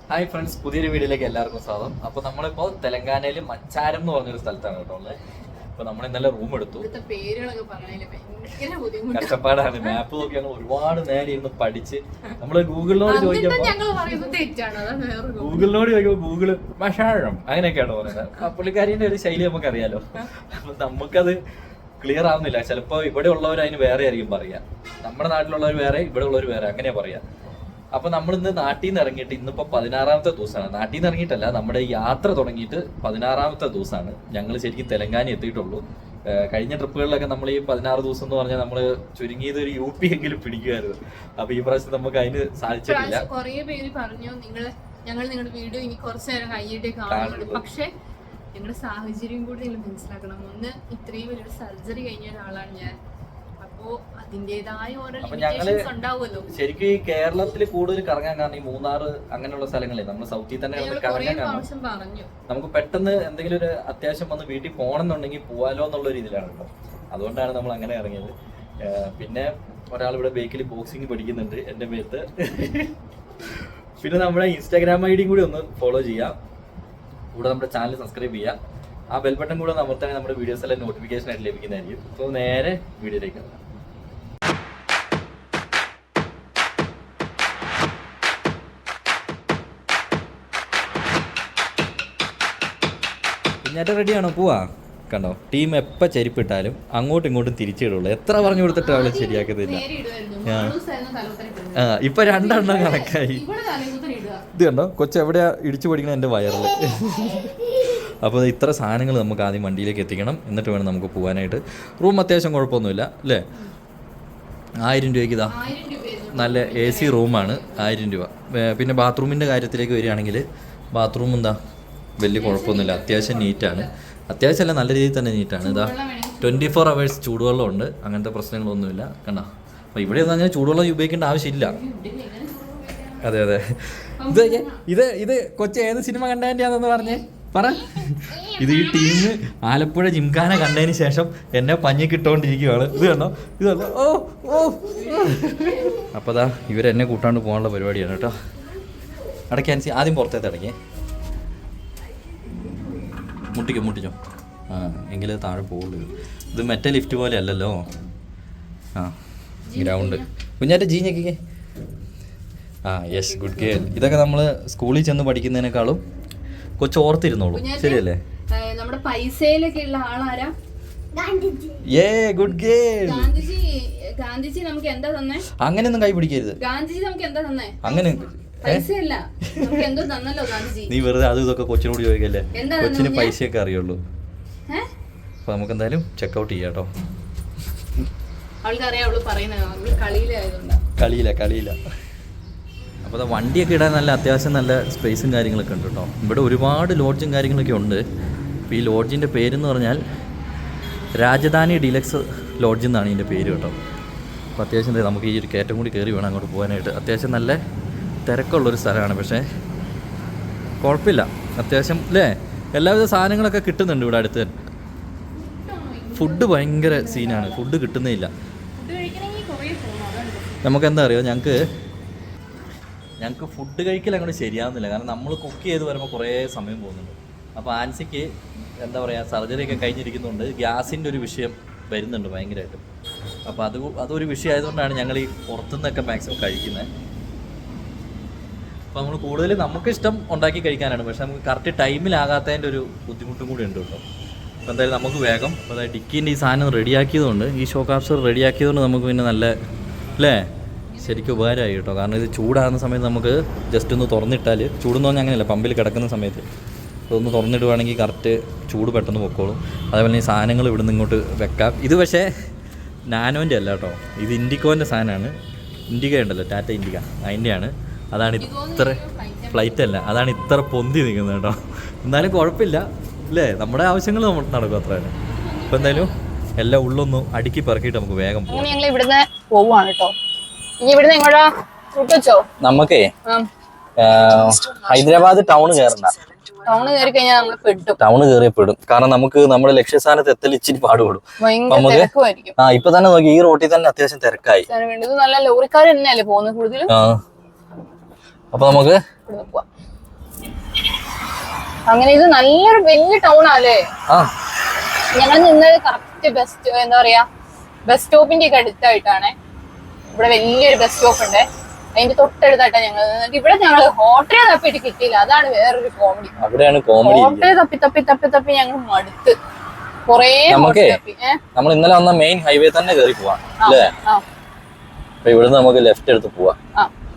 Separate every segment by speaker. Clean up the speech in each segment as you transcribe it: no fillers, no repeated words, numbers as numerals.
Speaker 1: Hi friends, പുതിയൊരു വീഡിയോയിലേക്ക് എല്ലാവർക്കും സ്വാഗതം. അപ്പോൾ നമ്മളിപ്പോൾ തെലങ്കാനയിൽ മച്ചാരം എന്ന് പറഞ്ഞൊരു സ്ഥലത്താണ് കേട്ടോ ഉള്ളത്. അപ്പോൾ നമ്മൾ ഇന്നലെ റൂം എടുത്തു. കഷ്ടപ്പാടാണ്. മാപ്പ് നോക്കി ഞങ്ങൾ ഒരുപാട് നേരം ഇരുന്ന് പഠിച്ച് നമ്മൾ ഗൂഗിളിനോട് ചോദിക്കുമ്പോൾ ഗൂഗിള് മഷാഴം അങ്ങനെയൊക്കെയാണ് പറയുന്നത്. പുള്ളിക്കാരിന്റെ ഒരു ശൈലി നമുക്കറിയാലോ. അപ്പൊ നമുക്കത് ക്ലിയർ ആവുന്നില്ല. ചിലപ്പോൾ ഇവിടെ ഉള്ളവർ അതിന് വേറെ ആയിരിക്കും പറയാ, നമ്മുടെ നാട്ടിലുള്ളവർ വേറെ, ഇവിടെ ഉള്ളവർ വേറെ, അങ്ങനെയാ പറയാ. അപ്പൊ നമ്മൾ ഇന്ന് നാട്ടിൽ നിന്ന് ഇറങ്ങിയിട്ട് ഇന്നിപ്പോ 16ാമത്തെ ദിവസമാണ്. നാട്ടിൽ നിന്ന് ഇറങ്ങിയിട്ടല്ല, നമ്മുടെ യാത്ര തുടങ്ങിയിട്ട് 16ാമത്തെ ദിവസമാണ്. ഞങ്ങൾ ശരിക്കും തെലങ്കാന എത്തിയിട്ടുള്ളൂ. കഴിഞ്ഞ ട്രിപ്പുകളിലൊക്കെ നമ്മൾ ഈ 16 ദിവസം എന്ന് പറഞ്ഞാൽ നമ്മൾ ചുരുങ്ങിയത് ഒരു UP എങ്കിലും പിടിക്കുമായിരുന്നു. അപ്പൊ ഈ പ്രാവശ്യം നമുക്ക് അതിന് സാധിച്ചിട്ടില്ല.
Speaker 2: കുറേ പേര് പറഞ്ഞു ഞങ്ങൾ നിങ്ങളുടെ വീഡിയോ ഇനി കുറച്ചു നേരം കഴിഞ്ഞിട്ടേ കാണുള്ളൂ. പക്ഷെ നിങ്ങളുടെ സാഹചര്യം കൂടി നിങ്ങൾ മനസ്സിലാക്കണം. ഒന്ന് ഇത്രയും വലിയൊരു സർജറി കഴിഞ്ഞ ഒരാളാണ് ഞാൻ.
Speaker 1: അപ്പൊ ഞങ്ങള് ശരിക്കും ഈ കേരളത്തിൽ കൂടുതൽ കറങ്ങാൻ കാരണം ഈ മൂന്നാർ അങ്ങനെയുള്ള സ്ഥലങ്ങളിൽ നമ്മൾ സൗത്തിൽ തന്നെ കറങ്ങാൻ കാരണം നമുക്ക് പെട്ടെന്ന് എന്തെങ്കിലും ഒരു അത്യാവശ്യം വന്ന് വീട്ടിൽ പോകണമെന്നുണ്ടെങ്കിൽ പോവാലോ എന്നുള്ള രീതിയിലാണ് കേട്ടോ. അതുകൊണ്ടാണ് നമ്മൾ അങ്ങനെ ഇറങ്ങിയത്. പിന്നെ ഒരാൾ ഇവിടെ ബേക്കിൽ ബോക്സിംഗ് പഠിക്കുന്നുണ്ട് എന്റെ മേത്ത്. പിന്നെ നമ്മുടെ Instagram ID കൂടി ഒന്ന് ഫോളോ ചെയ്യാം. കൂടെ നമ്മുടെ ചാനൽ സബ്സ്ക്രൈബ് ചെയ്യാം. ആ ബെൽ ബട്ടൺ കൂടെ അമർത്താണെങ്കിൽ നമ്മുടെ വീഡിയോസ് എല്ലാം നോട്ടിഫിക്കേഷൻ ആയിട്ട് ലഭിക്കുന്നതായിരിക്കും. അപ്പോൾ നേരെ വീഡിയോയിലേക്ക് വരാം. കുഞ്ഞാറ്റ റെഡിയാണോ? പോവാ. കണ്ടോ, ടീം എപ്പോൾ ചെരുപ്പിട്ടാലും അങ്ങോട്ടും ഇങ്ങോട്ടും തിരിച്ചിടുള്ളൂ. എത്ര പറഞ്ഞു കൊടുത്തിട്ട് അവളെ ശരിയാക്കുന്നില്ല. ഇപ്പൊ 2 എണ്ണം കണക്കായി. ഇത് കണ്ടോ, കൊച്ചെവിടെയാ ഇടിച്ചു പഠിക്കണം എൻ്റെ വയറിൽ. അപ്പോൾ ഇത്ര സാധനങ്ങൾ നമുക്ക് ആദ്യം വണ്ടിയിലേക്ക് എത്തിക്കണം, എന്നിട്ട് വേണം നമുക്ക് പോകാനായിട്ട്. റൂം അത്യാവശ്യം കുഴപ്പമൊന്നുമില്ല അല്ലേ? 1000 രൂപയ്ക്ക് ഇതാ നല്ല AC റൂമാണ്. 1000 രൂപ. പിന്നെ ബാത്റൂമിൻ്റെ കാര്യത്തിലേക്ക് വരികയാണെങ്കിൽ ബാത്റൂം എന്താ വലിയ കുഴപ്പമൊന്നുമില്ല, അത്യാവശ്യം നീറ്റാണ്. അത്യാവശ്യമല്ല, നല്ല രീതിയിൽ തന്നെ നീറ്റാണ്. ഇതാ 24 hours ചൂടുവെള്ളമുണ്ട്, അങ്ങനത്തെ പ്രശ്നങ്ങളൊന്നുമില്ല. കണ്ടോ, അപ്പോൾ ഇവിടെ ഒന്നും അങ്ങനെ ചൂടുവെള്ളം ഉപയോഗിക്കേണ്ട ആവശ്യമില്ല. അതെ അതെ. ഇത് കൊച്ചു ഏത് സിനിമ കണ്ടതിൻ്റെയാണെന്ന് പറഞ്ഞേ പറ. ഇത് ഈ ടീം ആലപ്പുഴ ജിംഖാന കണ്ടതിന് ശേഷം എന്നെ പഞ്ഞിക്ക് ഇട്ടുകൊണ്ടിരിക്കുകയാണ്. ഇത് കണ്ടോ, ഇത് കണ്ടോ. ഓ ഓ അപ്പോൾ ദാ ഇവരെന്നെ കൂട്ടാണ്ട് പോകാനുള്ള പരിപാടിയാണ് കേട്ടോ. അടയ്ക്കാൻ ആദ്യം പുറത്തേക്ക് അടയ്ക്കേ. മുട്ടിച്ചോ. ആ എങ്കിലേ താഴെ പോകുള്ളൂ. ഇത് മറ്റേ ലിഫ്റ്റ് പോലെ അല്ലല്ലോ. ആ ഗ്രൗണ്ട്. കുഞ്ഞാറ്റ ജീഞ്ഞൊക്കെ. ആ യെസ്, ഗുഡ് ഗേൾ. ഇതൊക്കെ നമ്മൾ സ്കൂളിൽ ചെന്ന് പഠിക്കുന്നതിനേക്കാളും കൊച്ചു ഓർത്തിരുന്നോളൂ. ശരിയല്ലേ?
Speaker 2: നമ്മുടെ പൈസയിലൊക്കെ ഉള്ള ആളാരാ?
Speaker 1: Good girl.
Speaker 2: ഗാന്ധിജി നമുക്ക് എന്താ തന്നെ?
Speaker 1: അങ്ങനെയൊന്നും കൈ പിടിക്കരുത്.
Speaker 2: ഗാന്ധിജി നമുക്ക് എന്താ തന്നെ?
Speaker 1: അങ്ങനെ
Speaker 2: പൈസയല്ല, നമുക്ക് എന്തോ തന്നല്ലോ ഗാന്ധിജി.
Speaker 1: നീ വെറുതെ അതും ഇതൊക്കെ കൊച്ചിനോട് ചോദിക്കല്ലേ. കൊച്ചിന് പൈസയൊക്കെ അറിയുള്ളൂ. അപ്പൊ നമുക്ക് എന്തായാലും ചെക്കൗട്ട് ചെയ്യാം കേട്ടോ.
Speaker 2: ആൾക്കറിയാം അവള് പറയുന്നത്
Speaker 1: കളിയില്ല. അപ്പോൾ വണ്ടിയൊക്കെ ഇടാൻ നല്ല അത്യാവശ്യം നല്ല സ്പേസും കാര്യങ്ങളൊക്കെ ഉണ്ട് കേട്ടോ. ഇവിടെ ഒരുപാട് ലോഡ്ജും കാര്യങ്ങളൊക്കെ ഉണ്ട്. അപ്പോൾ ഈ ലോഡ്ജിൻ്റെ പേരെന്ന് പറഞ്ഞാൽ രാജധാനി ഡീലക്സ് ലോഡ്ജ് എന്നാണ് ഇതിൻ്റെ പേര് കേട്ടോ. അപ്പോൾ അത്യാവശ്യം നമുക്ക് ഈ ഒരു കയറ്റം കൂടി കയറി വേണം അങ്ങോട്ട് പോകാനായിട്ട്. അത്യാവശ്യം നല്ല തിരക്കുള്ളൊരു സ്ഥലമാണ്, പക്ഷേ കുഴപ്പമില്ല. അത്യാവശ്യം അല്ലേ, എല്ലാവിധ സാധനങ്ങളൊക്കെ കിട്ടുന്നുണ്ട് ഇവിടെ അടുത്ത്. ഫുഡ് ഭയങ്കര സീനാണ്, ഫുഡ് കിട്ടുന്നേ ഇല്ല. നമുക്കെന്താ അറിയോ, ഞങ്ങൾക്ക് ഫുഡ് കഴിക്കൽ അങ്ങോട്ട് ശരിയാവുന്നില്ല. കാരണം നമ്മൾ കുക്ക് ചെയ്ത് വരുമ്പോൾ കുറേ സമയം പോകുന്നുണ്ട്. അപ്പോൾ ആൻസിക്ക് എന്താ പറയുക, സർജറിയൊക്കെ കഴിഞ്ഞിരിക്കുന്നുണ്ട്, ഗ്യാസിൻ്റെ ഒരു വിഷയം വരുന്നുണ്ട് ഭയങ്കരമായിട്ട്. അപ്പോൾ അതൊരു വിഷയമായതുകൊണ്ടാണ് ഞങ്ങൾ ഈ പുറത്തുനിന്നൊക്കെ മാക്സിമം കഴിക്കുന്നത്. അപ്പോൾ നമ്മൾ കൂടുതൽ നമുക്കിഷ്ടം ഉണ്ടാക്കി കഴിക്കാനാണ്, പക്ഷെ നമുക്ക് കറക്റ്റ് ടൈമിലാകാത്തതിൻ്റെ ഒരു ബുദ്ധിമുട്ടും കൂടി ഉണ്ട് കേട്ടോ. അപ്പോൾ എന്തായാലും നമുക്ക് വേഗം, അപ്പോൾ അതായത് ടിക്കീൻ്റെ ഈ സാധനം റെഡിയാക്കിയതുകൊണ്ട്, ഈ ഷോക്ക് ആബ്സർ റെഡിയാക്കിയതുകൊണ്ട് നമുക്ക് പിന്നെ നല്ല അല്ലേ ശരിക്കും ഉപകാരമായി കേട്ടോ. കാരണം ഇത് ചൂടാകുന്ന സമയത്ത് നമുക്ക് ജസ്റ്റ് ഒന്ന് തുറന്നിട്ടാൽ, ചൂടെന്ന് പറഞ്ഞാൽ അങ്ങനെയല്ല, പമ്പിൽ കിടക്കുന്ന സമയത്ത് അതൊന്ന് തുറന്നിടുവാണെങ്കിൽ കറക്റ്റ് ചൂട് പെട്ടെന്ന് പൊക്കോളും. അതേപോലെ ഈ സാധനങ്ങൾ ഇവിടുന്ന് ഇങ്ങോട്ട് വെക്കാം. ഇത് പക്ഷേ നാനോൻ്റെ അല്ല കേട്ടോ, ഇത് ഇൻഡിക്കോൻ്റെ സാധനമാണ്. ഇൻഡിക്ക ഉണ്ടല്ലോ, ടാറ്റ ഇൻഡിക്ക, അതിൻ്റെയാണ്. അതാണ് ഇത്ര ഫ്ലൈറ്റ് അല്ല, അതാണ് ഇത്ര പൊന്തി നിൽക്കുന്നത് കേട്ടോ. എന്നാലും കുഴപ്പമില്ല അല്ലേ, നമ്മുടെ ആവശ്യങ്ങൾ നടക്കും അത്ര തന്നെ. അപ്പോൾ എന്തായാലും എല്ലാം ഉള്ളൊന്ന് അടുക്കി പെറുക്കിയിട്ട് നമുക്ക് വേഗം പോകാം.
Speaker 2: ഞങ്ങൾ ഇവിടുന്ന് പോവാണ് കേട്ടോ. ഇവിടുന്ന് എങ്ങോട്ടാ റൂട്ട് വെച്ചോ?
Speaker 1: നമുക്കേ ഹൈദരാബാദ് ടൗൺ കയറണ്ട.
Speaker 2: ടൗൺ കയറി കഴിഞ്ഞാൽ നമ്മൾ പെടും.
Speaker 1: ടൗൺ കയറിയപ്പെടും. കാരണം നമുക്ക് നമ്മുടെ ലക്ഷ്യസ്ഥാനത്ത് എത്തൽ ഇച്ചിരി പാടുപെടും. ഇപ്പൊ തന്നെ നോക്കി, ഈ റോട്ടിൽ തന്നെ അത്യാവശ്യം തിരക്കായി.
Speaker 2: നല്ല ലോറിക്കാർ തന്നെയല്ലേ പോകുന്നത് കൂടുതലും.
Speaker 1: അപ്പൊ നമുക്ക്
Speaker 2: അങ്ങനെ ഇത് നല്ലൊരു വലിയ ടൗൺ ആല്ലേ. ഞങ്ങൾ നിന്നത് കറക്റ്റ് ബസ് സ്റ്റോപ്പിന്റെ ഒക്കെ അടുത്തായിട്ടാണ്. ഇവിടെ വലിയൊരു ബസ് സ്റ്റോപ്പ് ഉണ്ട്, അതിന്റെ തൊട്ടടുത്തായിട്ടാണ് ഞങ്ങൾ നിന്നിട്ട്. ഇവിടെ ഞങ്ങള് ഹോട്ടലിൽ തപ്പിയിട്ട് കിട്ടിയില്ല, അതാണ് വേറൊരു കോമഡി. ഹോട്ടലിൽ തപ്പി ഞങ്ങൾ മടുത്ത് കൊറേ.
Speaker 1: നമ്മൾ ഇന്നലെ വന്ന മെയിൻ ഹൈവേ തന്നെ കയറി പോവാം അല്ലേ? ഇവിടുന്ന് നമുക്ക് ലെഫ്റ്റ് എടുത്ത് പോവാം.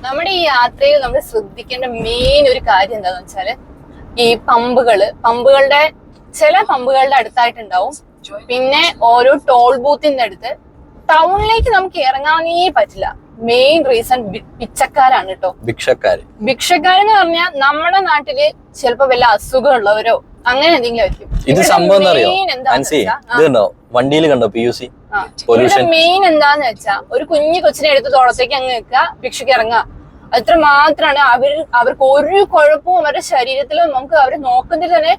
Speaker 2: നമ്മുടെ ഈ യാത്രയിൽ നമ്മൾ ശ്രദ്ധിക്കേണ്ട മെയിൻ ഒരു കാര്യം എന്താന്ന് വെച്ചാല് ഈ പമ്പുകളുടെ ചില പമ്പുകളുടെ അടുത്തായിട്ടുണ്ടാവും. പിന്നെ ഓരോ ടോൾ ബൂത്തിന്റെ അടുത്ത്. ടൗണിലേക്ക് നമുക്ക് ഇറങ്ങാനേ പറ്റില്ല. മെയിൻ റീസൺ പിച്ചക്കാരാണ് കേട്ടോ. ഭിക്ഷക്കാരെന്ന് പറഞ്ഞാൽ നമ്മുടെ നാട്ടില് ചിലപ്പോ വല്ല അസുഖമുള്ളവരോ അങ്ങനെ എന്തെങ്കിലും ആയിരിക്കും.
Speaker 1: ഇത് സംഭവം വണ്ടിയിൽ കണ്ടോ PUC
Speaker 2: മെയിൻ എന്താന്ന് വെച്ചാ ഒരു കുഞ്ഞു കൊച്ചിനെ എടുത്ത് തോളത്തേക്ക് അങ്ങ് വെക്കുക, ഭിക്ഷയ്ക്ക് ഇറങ്ങുക. അത്ര മാത്രമാണ്. അവർക്ക് ഒരു കുഴപ്പവും അവരുടെ ശരീരത്തിൽ നമുക്ക് അവരെ നോക്കുന്നതിൽ തന്നെ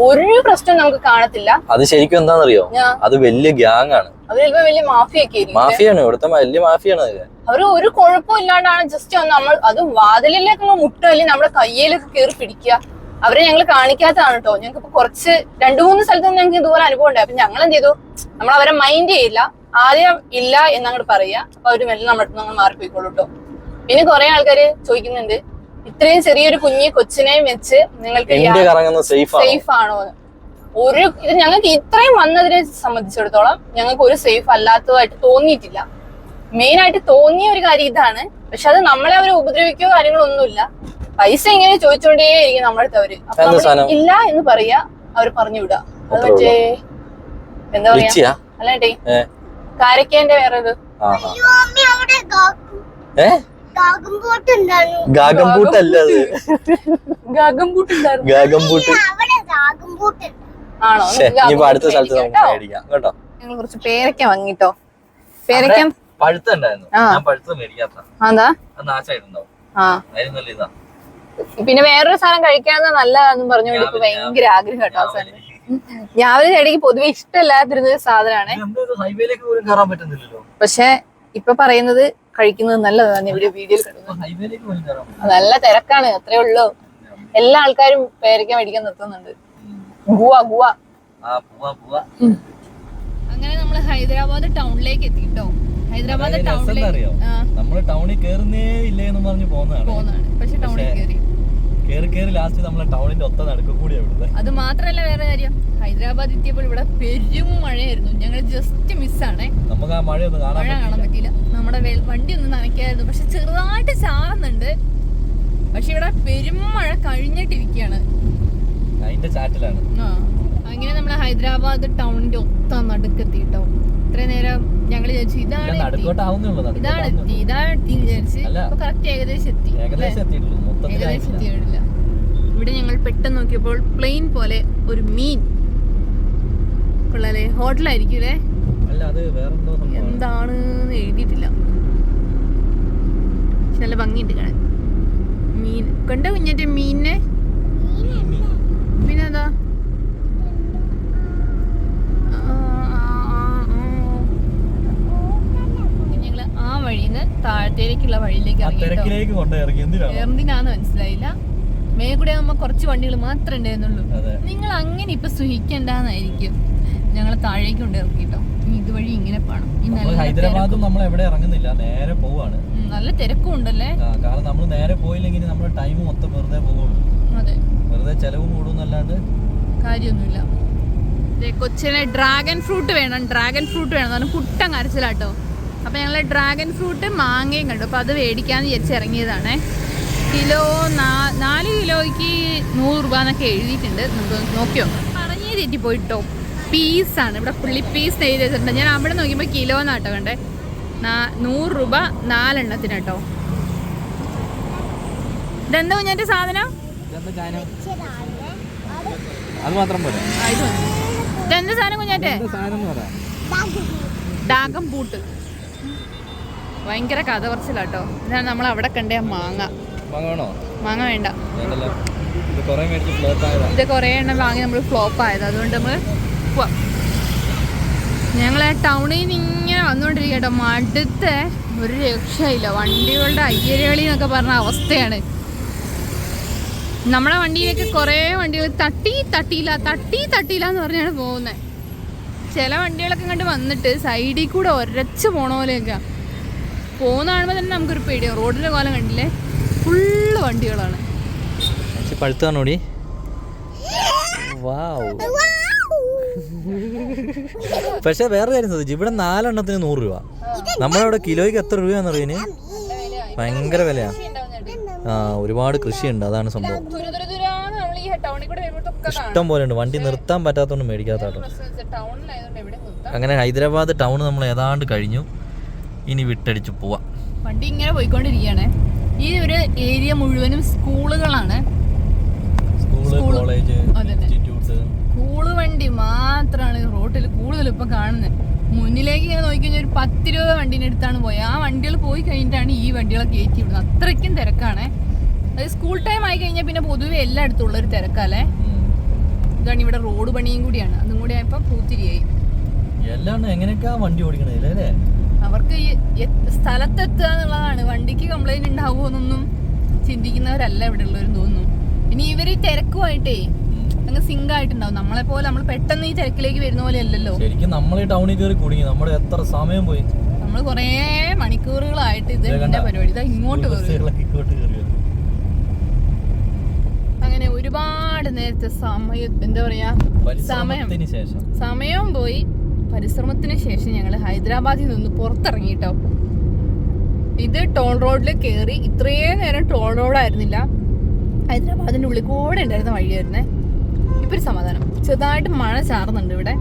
Speaker 2: ഒരു പ്രശ്നം നമുക്ക് കാണത്തില്ല.
Speaker 1: അത് ശരിക്കും എന്താണെന്നറിയോ, അത് വലിയ ഗ്യാങ് ആണ്.
Speaker 2: അത് ചിലപ്പോ വലിയ മാഫിയൊക്കെ
Speaker 1: മാഫിയാണ്, ഇവിടുത്തെ വലിയ മാഫിയാണ്.
Speaker 2: അവര് ഒരു കുഴപ്പവും ഇല്ലാണ്ടാണ് ജസ്റ്റ് നമ്മൾ അത് വാതിലിലേക്ക് മുട്ടുക, അല്ലെങ്കിൽ നമ്മുടെ കയ്യിലൊക്കെ കയറി പിടിക്കുക. അവരെ ഞങ്ങൾ കാണിക്കാത്തതാണ് കേട്ടോ. ഞങ്ങൾക്ക് ഇപ്പൊ കുറച്ച് 2-3 സ്ഥലത്ത് ഞങ്ങൾക്ക് ഇതുപോലെ അനുഭവം ഉണ്ടായി. അപ്പൊ ഞങ്ങൾ എന്ത് ചെയ്തു, നമ്മൾ അവരെ മൈൻഡ് ചെയ്യില്ല, ആദ്യം ഇല്ല എന്നങ്ങോട്ട് പറയാ. അപ്പൊ അവര് മെല്ലെ നമ്മുടെ അടുത്ത് നമ്മൾ മാറിപ്പോയിക്കോളൂ കേട്ടോ. പിന്നെ കുറെ ആൾക്കാര് ചോദിക്കുന്നുണ്ട്, ഇത്രയും ചെറിയൊരു കൊച്ചിനെയും വെച്ച് നിങ്ങൾക്ക് സേഫ് ആണോ? ഇത് ഞങ്ങൾക്ക് ഇത്രയും വന്നതിനെ സംബന്ധിച്ചിടത്തോളം ഞങ്ങൾക്ക് ഒരു സേഫ് അല്ലാത്തതായിട്ട് തോന്നിയിട്ടില്ല. മെയിൻ ആയിട്ട് തോന്നിയ ഒരു കാര്യം ഇതാണ്. പക്ഷെ അത് നമ്മളെ അവരെ ഉപദ്രവിക്കുകയോ കാര്യങ്ങളൊന്നുമില്ല. പൈസ ഇങ്ങനെ ചോദിച്ചോണ്ടേയിരിക്കും നമ്മുടെ അടുത്ത് അവര്. അപ്പൊ ഇല്ല എന്ന് പറയാ, അവര് പറഞ്ഞു വിടുക. അത് മറ്റേ എന്താ പറയാ, അല്ലേ കാരക്കേന്റെ വേറെ ഇത് ആണോ? ഞങ്ങൾ കുറച്ച് പേരക്ക വാങ്ങിട്ടോ. പേരക്ക പിന്നെ വേറൊരു സാധനം കഴിക്കാന്ന് നല്ലതാന്നും പറഞ്ഞുകൊണ്ട് ഇപ്പൊ ഭയങ്കര ആഗ്രഹം കേട്ടോ. അവസാനം രാവിലെ ചേടിക്ക് പൊതുവെ ഇഷ്ടമല്ലാതിരുന്ന ഒരു സാധനമാണ്. പക്ഷെ ഇപ്പൊ പറയുന്നത് കഴിക്കുന്നത് നല്ലതാണ്. ഇവിടെ വീഡിയോയിൽ കണ്ടു നല്ല തിരക്കാണ്, അത്രേ ഉള്ളൂ. എല്ലാ ആൾക്കാരും പേരയ്ക്ക മേടിക്കാൻ നിർത്തുന്നുണ്ട്. അങ്ങനെ നമ്മള് ഹൈദരാബാദ് ടൗണിലേക്ക് എത്തിട്ടോ. ഹൈദരാബാദ്
Speaker 1: ടൗണിൽ കേറുന്നേ ഇല്ലേ എന്ന് പറഞ്ഞു പോകുന്നതാണ്.
Speaker 2: പക്ഷെ ടൗണിൽ
Speaker 1: കേറി ലാസ്റ്റ് നമ്മളെ ടൗണിന്റെ ഒത്ത നടുക്ക് കൂടിയാ വിടുന്നത്.
Speaker 2: അത് മാത്രല്ല വേറെ കാര്യം, ഹൈദരാബാദ് എത്തിയപ്പോൾ ഇവിടെ പെരും മഴയായിരുന്നു. ഞങ്ങൾ ജസ്റ്റ് മിസ്സാണേ.
Speaker 1: നമുക്ക് ആ മഴ
Speaker 2: കാണാൻ പറ്റിയില്ല. നമ്മുടെ വണ്ടി ഒന്ന് നനയ്ക്കായിരുന്നു. പക്ഷെ ചെറുതായിട്ട് ചാറുന്നുണ്ട്. പക്ഷെ ഇവിടെ പെരും മഴ കഴിഞ്ഞിട്ടിരിക്കുകയാണ്.
Speaker 1: അതിന്റെ ചാറ്റിലാണ്.
Speaker 2: അങ്ങനെ നമ്മള് ഹൈദരാബാദ് ടൗണിന്റെ ഒത്ത നടുക്കെത്തിട്ടോ. ഇത്രയും നേരം ഞങ്ങൾ വിചാരിച്ചു ഇതാണ് എത്തി വിചാരിച്ച്. കറക്റ്റ് ഏകദേശം എത്തിയിട്ടില്ല. ഇവിടെ ഞങ്ങൾ പെട്ടെന്ന് നോക്കിയപ്പോൾ പ്ലെയിൻ പോലെ ഒരു മീൻ. കൊള്ളാലേ, ഹോട്ടലായിരിക്കൂലേ, എന്താണ് എഴുതിയിട്ടില്ല. നല്ല ഭംഗിയുണ്ട് കാണാൻ. മീൻ കണ്ട കുഞ്ഞിന്റെ മീനിനെ. പിന്നെന്താ വഴിന്ന് താഴത്തേക്കുള്ള വഴിയിലേക്ക് എന്തിനാന്ന് മനസ്സിലായില്ല. മേൽക്കൂടെ ആകുമ്പോ കുറച്ച് വണ്ടികൾ മാത്രമേ ഉണ്ടായിരുന്നുള്ളൂ. നിങ്ങൾ അങ്ങനെ ഇപ്പൊ സുഖിക്കണ്ടെന്നായിരിക്കും. ഞങ്ങൾ താഴേക്ക് കൊണ്ട് ഇറക്കിട്ടോ. ഇതുവഴി ഇങ്ങനെ പോണം.
Speaker 1: ഹൈദരാബാദും നമ്മൾ എവിടെ ഇറങ്ങുന്നില്ല, നേരെ പോവാണ്.
Speaker 2: നല്ല തിരക്കും ഉണ്ടല്ലേ.
Speaker 1: കാരണം നമ്മൾ നേരെ പോയില്ലെങ്കിൽ നമ്മുടെ ടൈം മൊത്തം വെറുതെ പോകുള്ളൂ. അതെ, വെറുതെ ചെലവും കൂടുന്നല്ലാണ്ട് കാര്യമൊന്നുമില്ല. കൊച്ചിനെ ഡ്രാഗൺ ഫ്രൂട്ട് വേണം കുട്ടൻ കരച്ചിലാട്ടോ. അപ്പൊ ഞങ്ങള് ഡ്രാഗൺ ഫ്രൂട്ട് മാങ്ങയും കണ്ടു. അപ്പൊ അത് മേടിക്കാന്ന് വിചാരിച്ച് ഇറങ്ങിയതാണേ. കിലോ 4 കിലോയ്ക്ക് 100 രൂപ എന്നൊക്കെ എഴുതിയിട്ടുണ്ട്. നമുക്ക് നോക്കിയോ, പറഞ്ഞേ തെറ്റിപ്പോയിട്ടോ. പീസാണ് ഇവിടെ, പുള്ളി പീസ് എഴുതി വെച്ചിട്ടുണ്ട്. ഞാൻ അവിടെ നോക്കിയപ്പോൾ കിലോ എന്നാട്ടോ കണ്ടേ. 100 രൂപ 4 എണ്ണത്തിന് കേട്ടോ. ഇതെന്താ കുഞ്ഞാന്റെ സാധനം? ഇതെന്താ സാധനം കുഞ്ഞാറ്റെ? ഡാഗം പൂട്ട്. ഭയങ്കര കഥ പറച്ചിലാട്ടോ. ഇതാണ് നമ്മൾ അവിടെ കണ്ടേ മാങ്ങ. മാങ്ങ വേണ്ട, ഇത് കുറേ എണ്ണം വാങ്ങി നമ്മൾ ഫ്ലോപ്പ് ആയത്. അതുകൊണ്ട് നമ്മൾ പോവാം. ഞങ്ങൾ ടൗണിൽ നിന്ന് ഇങ്ങനെ വന്നുകൊണ്ടിരിക്കട്ടോ. മടുത്ത് ഒരു രക്ഷയില്ല. വണ്ടികളുടെ അയ്യരകളി എന്നൊക്കെ പറഞ്ഞ അവസ്ഥയാണ്.
Speaker 2: നമ്മളെ വണ്ടിയിലേക്ക് കുറേ വണ്ടികൾ തട്ടിയില്ല എന്ന് പറഞ്ഞാണ് പോകുന്നത്. ചില വണ്ടികളൊക്കെ കണ്ട് വന്നിട്ട് സൈഡിൽ കൂടെ ഒരച്ച് പോണ പോലെയൊക്കെ പോകുന്ന കാണുമ്പോൾ തന്നെ നമുക്കൊരു പേടിയാണ്. റോഡിൻ്റെ കോലം കണ്ടില്ലേ, ഫുള്ള് വണ്ടികളാണ്.
Speaker 1: പഴുത്താണോടി? പക്ഷെ വേറെ കാര്യം ശ്രദ്ധിച്ചു, ഇവിടെ 4 എണ്ണത്തിന് 100 രൂപ. നമ്മളവിടെ കിലോയ്ക്ക് എത്ര രൂപയാന്ന് അറിയാന്? ഭയങ്കര വിലയാ. ഒരുപാട് കൃഷിയുണ്ട്, അതാണ് സംഭവം. ഇഷ്ടം പോലെ ഉണ്ട്. വണ്ടി നിർത്താൻ പറ്റാത്തോണ്ട് മേടിക്കാത്തോ. അങ്ങനെ ഹൈദരാബാദ് ടൗൺ നമ്മൾ ഏതാണ്ട് കഴിഞ്ഞു. ഇനി വിട്ടടിച്ച് പോവാം.
Speaker 2: വണ്ടി ഇങ്ങനെ പോയിക്കൊണ്ടിരിക്കുകയാണ്. ഈ ഒരു ഏരിയ മുഴുവനും സ്കൂളുകളാണ്. സ്കൂള് വണ്ടി മാത്രമാണ് റോട്ടിൽ കൂടുതൽ ഇപ്പൊ കാണുന്നത്. മുന്നിലേക്ക് ഇങ്ങനെ നോക്കിക്കഴിഞ്ഞാൽ ഒരു 10 രൂപ വണ്ടീൻ്റെ അടുത്താണ് പോയത്. ആ വണ്ടികൾ പോയി കഴിഞ്ഞിട്ടാണ് ഈ വണ്ടികളെ കയറ്റി വിടുന്നത്. അത്രയ്ക്കും തിരക്കാണ്. അത് സ്കൂൾ ടൈം ആയി കഴിഞ്ഞാൽ പിന്നെ പൊതുവെ എല്ലായിടത്തും ഉള്ളൊരു തിരക്കല്ലേ. ഇതാണ് ഇവിടെ റോഡ് പണിയും കൂടിയാണ്. അതും കൂടി ആയപ്പോ പൂത്തിരിയായി.
Speaker 1: വണ്ടി ഓടിക്കണേ
Speaker 2: അവർക്ക് സ്ഥലത്തെത്തുക എന്നുള്ളതാണ്. വണ്ടിക്ക് കംപ്ലൈന്റ് ഉണ്ടാവുമോന്നൊന്നും ചിന്തിക്കുന്നവരല്ല ഇവിടെ ഉള്ളവരും തോന്നുന്നു. ഇനി ഇവര് ഈ തിരക്കുമായിട്ടേ അങ്ങ് സിങ്ക് ആയിട്ടുണ്ടാവും. നമ്മളെ പോലെ നമ്മൾ പെട്ടെന്ന് ഈ തിരക്കിലേക്ക് വരുന്ന പോലെ അല്ലല്ലോ.
Speaker 1: ശരിക്കും നമ്മൾ ഈ ടൗണിൽ കയറി കുടുങ്ങി. നമ്മുടെ എത്ര സമയം പോയി.
Speaker 2: നമ്മൾ കുറേ മണിക്കൂറുകളായിട്ട് ഇത് എന്റെ പരിപാടി ഇതാ ഇങ്ങോട്ട് അങ്ങനെ ഒരുപാട് നേരത്തെ സമയം എന്താ പറയാ സമയം പോയി. പരിശ്രമത്തിന് ശേഷം ഞങ്ങൾ ഹൈദരാബാദിൽ നിന്ന് പുറത്തിറങ്ങിട്ടോ. ഇത് ടോൾ റോഡിൽ കയറി. ഇത്രയും നേരം ടോൾ റോഡായിരുന്നില്ല, ഹൈദരാബാദിന്റെ ഉള്ളിൽ കൂടെ ഉണ്ടായിരുന്ന വഴിയായിരുന്നേ. ഇപ്പൊ ഒരു സമാധാനം. ചെറുതായിട്ട് മഴ ചാറുന്നുണ്ട് ഇവിടെ.